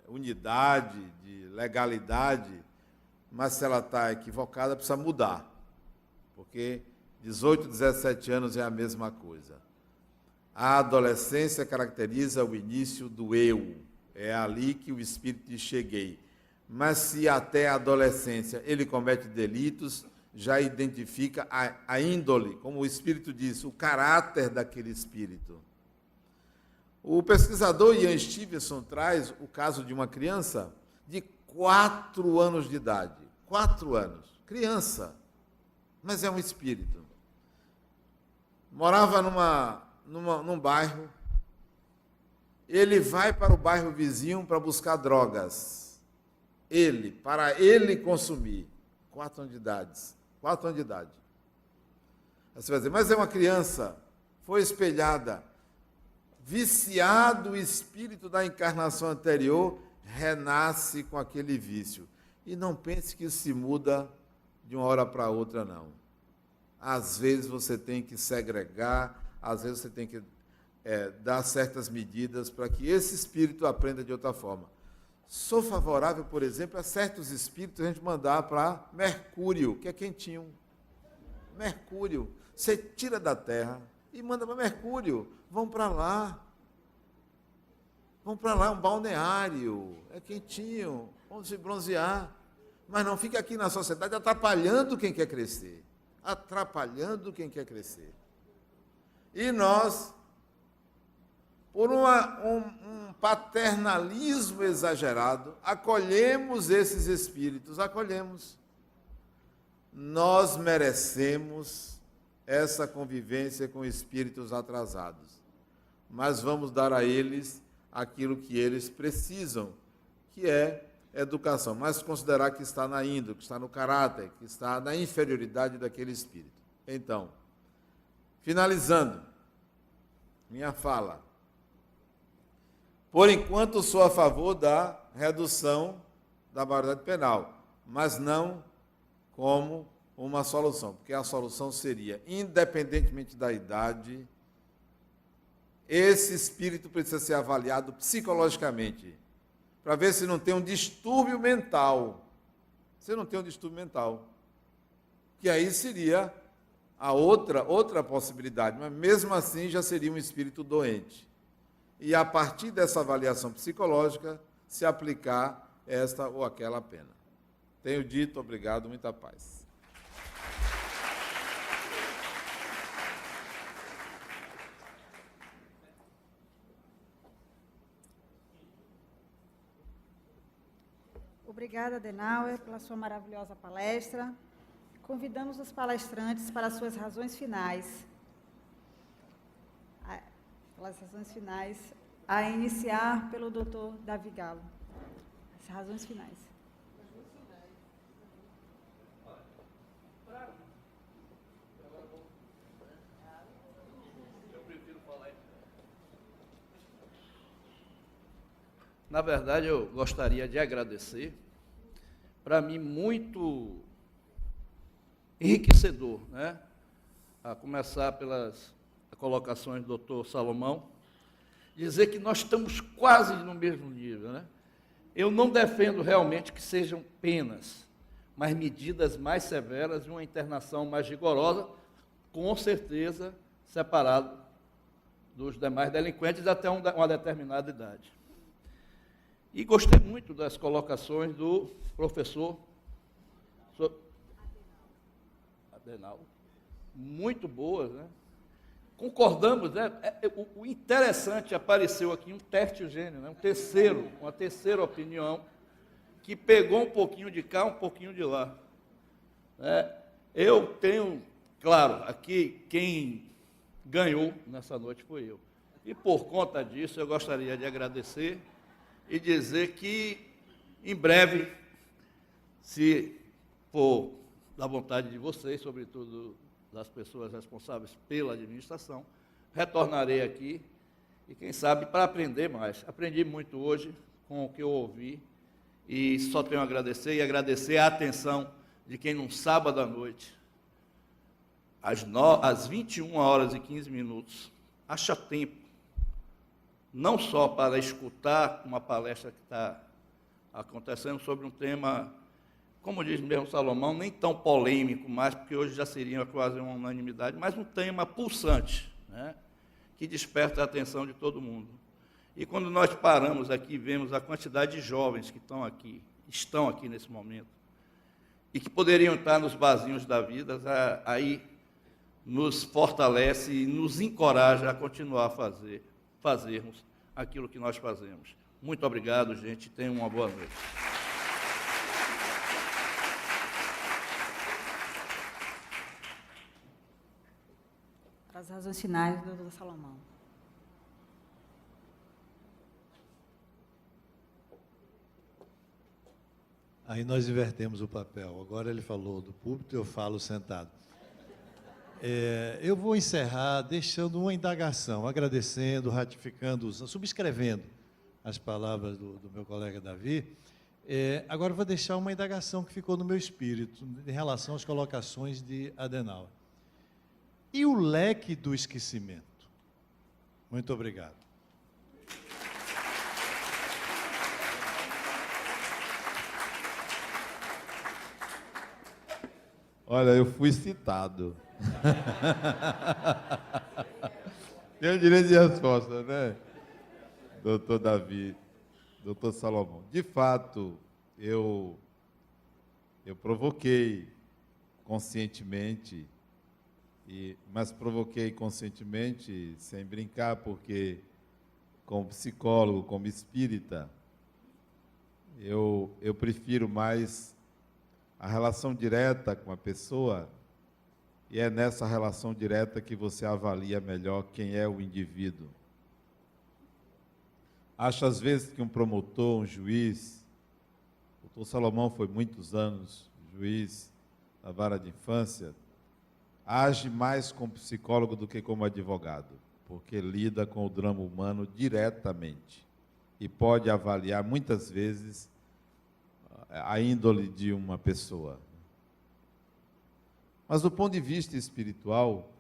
unidade, de legalidade, mas se ela está equivocada, precisa mudar, porque 18, 17 anos é a mesma coisa. A adolescência caracteriza o início do eu, é ali que o espírito diz cheguei. Mas se até a adolescência ele comete delitos, já identifica a índole, como o espírito diz, o caráter daquele espírito. O pesquisador Ian Stevenson traz o caso de uma criança de 4 anos de idade. 4 anos. Criança, mas é um espírito. Morava num bairro. Ele vai para o bairro vizinho para buscar drogas. Para ele consumir. 4 anos de idade. 4 anos de idade. Aí você vai dizer, mas é uma criança, foi espelhada. Viciado o espírito da encarnação anterior, renasce com aquele vício. E não pense que isso se muda de uma hora para outra, não. Às vezes você tem que segregar, às vezes você tem que dar certas medidas para que esse espírito aprenda de outra forma. Sou favorável, por exemplo, a certos espíritos a gente mandar para Mercúrio, que é quentinho. Mercúrio. Você tira da Terra e manda para Mercúrio. Vão para lá. Vão para lá, é um balneário. É quentinho. Vão se bronzear. Mas não fica aqui na sociedade atrapalhando quem quer crescer. Atrapalhando quem quer crescer. E nós, por um paternalismo exagerado, acolhemos esses espíritos, acolhemos. Nós merecemos essa convivência com espíritos atrasados, mas vamos dar a eles aquilo que eles precisam, que é educação, mas considerar que está na índole, que está no caráter, que está na inferioridade daquele espírito. Então, finalizando minha fala, por enquanto sou a favor da redução da maioridade penal, mas não como uma solução, porque a solução seria, independentemente da idade, esse espírito precisa ser avaliado psicologicamente, para ver se não tem um distúrbio mental. Se não tem um distúrbio mental, que aí seria a outra possibilidade, mas mesmo assim já seria um espírito doente. E a partir dessa avaliação psicológica, se aplicar esta ou aquela pena. Tenho dito, obrigado, muita paz. Obrigada, Adenauer, pela sua maravilhosa palestra. Convidamos os palestrantes para as suas razões finais. A iniciar pelo doutor Davi Galo. As razões finais. Na verdade, eu gostaria de agradecer. Para mim, muito enriquecedor, né? A começar pelas colocações do doutor Salomão, dizer que nós estamos quase no mesmo nível, né? Eu não defendo realmente que sejam penas, mas medidas mais severas e uma internação mais rigorosa, com certeza separado dos demais delinquentes até uma determinada idade. E gostei muito das colocações do professor Adenal, muito boas, né? Concordamos, né? O interessante, apareceu aqui um terciogênio, né? Uma terceira opinião, que pegou um pouquinho de cá, um pouquinho de lá. Eu tenho, claro, aqui quem ganhou nessa noite foi eu. E por conta disso, eu gostaria de agradecer e dizer que, em breve, se for da vontade de vocês, sobretudo das pessoas responsáveis pela administração, retornarei aqui e, quem sabe, para aprender mais. Aprendi muito hoje com o que eu ouvi e só tenho a agradecer e agradecer a atenção de quem, num sábado à noite, às 21h15, acha tempo, não só para escutar uma palestra que está acontecendo sobre um tema, como diz mesmo Salomão, nem tão polêmico mais, porque hoje já seria quase uma unanimidade, mas um tema pulsante, né, que desperta a atenção de todo mundo. E quando nós paramos aqui e vemos a quantidade de jovens que estão aqui nesse momento, e que poderiam estar nos barzinhos da vida, aí nos fortalece e nos encoraja a continuar a fazermos aquilo que nós fazemos. Muito obrigado, gente. Tenham uma boa noite. Para as razões finais do doutor Salomão. Aí nós invertemos o papel. Agora ele falou do púlpito, eu falo sentado. Eu vou encerrar deixando uma indagação, agradecendo, ratificando, subscrevendo as palavras do meu colega Davi. Agora vou deixar uma indagação que ficou no meu espírito em relação às colocações de Adenauer. E o leque do esquecimento? Muito obrigado. Olha, eu fui citado. Tenho direito de resposta, né? Doutor Davi, doutor Salomão. De fato, eu provoquei conscientemente, mas provoquei conscientemente, sem brincar, porque, como psicólogo, como espírita, eu prefiro mais a relação direta com a pessoa, e é nessa relação direta que você avalia melhor quem é o indivíduo. Acho, às vezes, que um promotor, um juiz, o doutor Salomão foi muitos anos juiz da vara de infância, age mais como psicólogo do que como advogado, porque lida com o drama humano diretamente e pode avaliar, muitas vezes, a índole de uma pessoa. Mas, do ponto de vista espiritual,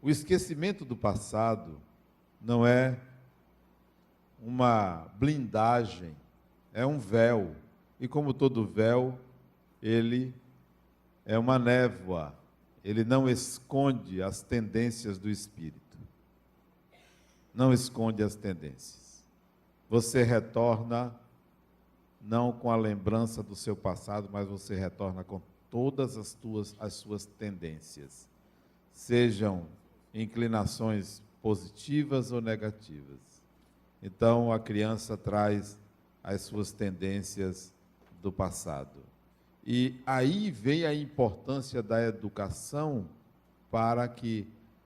o esquecimento do passado não é uma blindagem, é um véu. E, como todo véu, ele é uma névoa, ele não esconde as tendências do espírito. Não esconde as tendências. Você retorna não com a lembrança do seu passado, mas você retorna com todas as suas tendências, sejam inclinações positivas ou negativas. Então, a criança traz as suas tendências do passado. E aí vem a importância da educação para que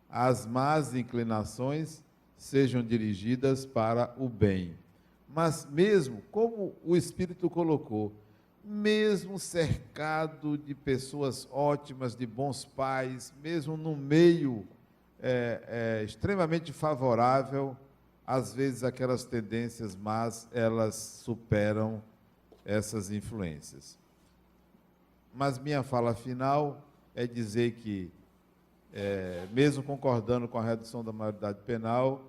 as más inclinações sejam dirigidas para o bem. Mas mesmo, como o Espírito colocou, mesmo cercado de pessoas ótimas, de bons pais, mesmo no meio extremamente favorável, às vezes aquelas tendências más, elas superam essas influências. Mas minha fala final é dizer que mesmo concordando com a redução da maioridade penal,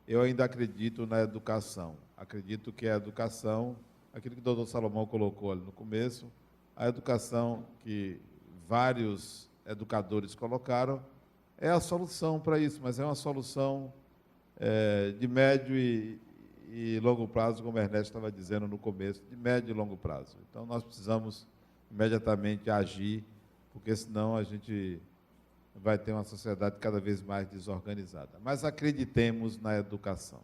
eu ainda acredito na educação. Acredito que a educação, aquilo que o doutor Salomão colocou ali no começo, a educação que vários educadores colocaram, é a solução para isso, mas é uma solução de médio e longo prazo, como o Ernesto estava dizendo no começo, de médio e longo prazo. Então, nós precisamos imediatamente agir, porque senão a gente vai ter uma sociedade cada vez mais desorganizada. Mas acreditemos na educação.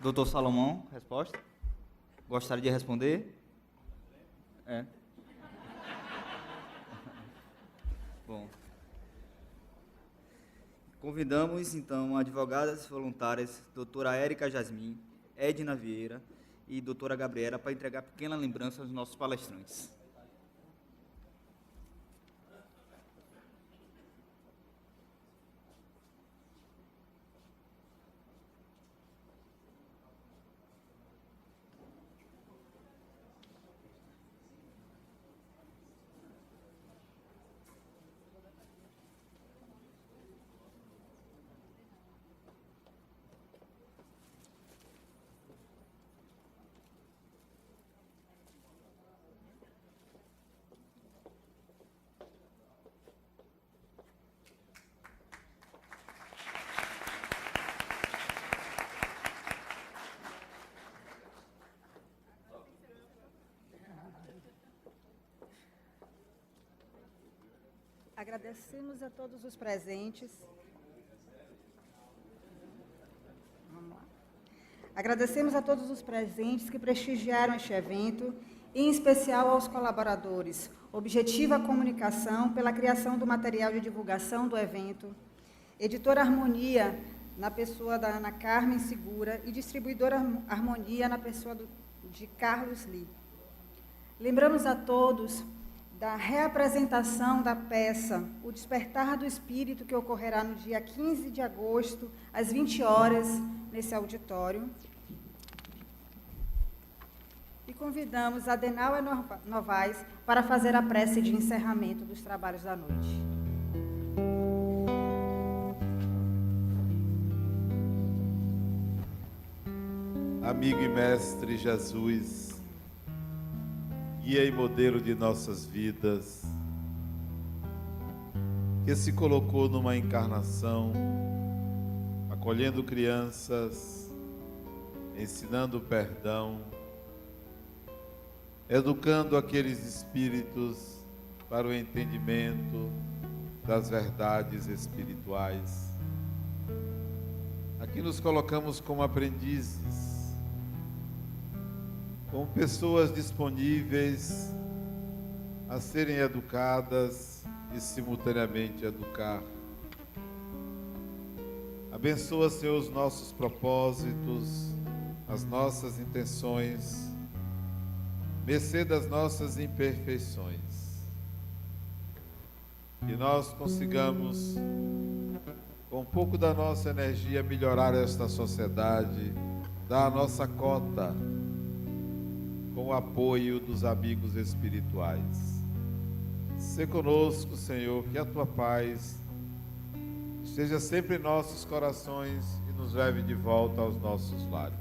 Doutor Salomão, resposta? Gostaria de responder? Bom. Convidamos, então, advogadas voluntárias, doutora Érica Jasmin, Edna Vieira e doutora Gabriela, para entregar pequena lembrança aos nossos palestrantes. Agradecemos a todos os presentes. Vamos lá. Agradecemos a todos os presentes que prestigiaram este evento, em especial aos colaboradores Objetiva Comunicação, pela criação do material de divulgação do evento, Editora Harmonia, na pessoa da Ana Carmen Segura, e Distribuidora Harmonia, na pessoa de Carlos Lee. Lembramos a todos da reapresentação da peça O Despertar do Espírito, que ocorrerá no dia 15 de agosto, às 20 horas, nesse auditório. E convidamos a Denauer Novaes para fazer a prece de encerramento dos trabalhos da noite. Amigo e mestre Jesus, guia e modelo de nossas vidas, que se colocou numa encarnação, acolhendo crianças, ensinando o perdão, educando aqueles espíritos para o entendimento das verdades espirituais. Aqui nos colocamos como aprendizes, como pessoas disponíveis a serem educadas e simultaneamente educar. Abençoa, Senhor, os nossos propósitos, as nossas intenções, mercê das nossas imperfeições. Que nós consigamos, com um pouco da nossa energia, melhorar esta sociedade, dar a nossa cota, com o apoio dos amigos espirituais. Sê conosco, Senhor, que a Tua paz esteja sempre em nossos corações e nos leve de volta aos nossos lares.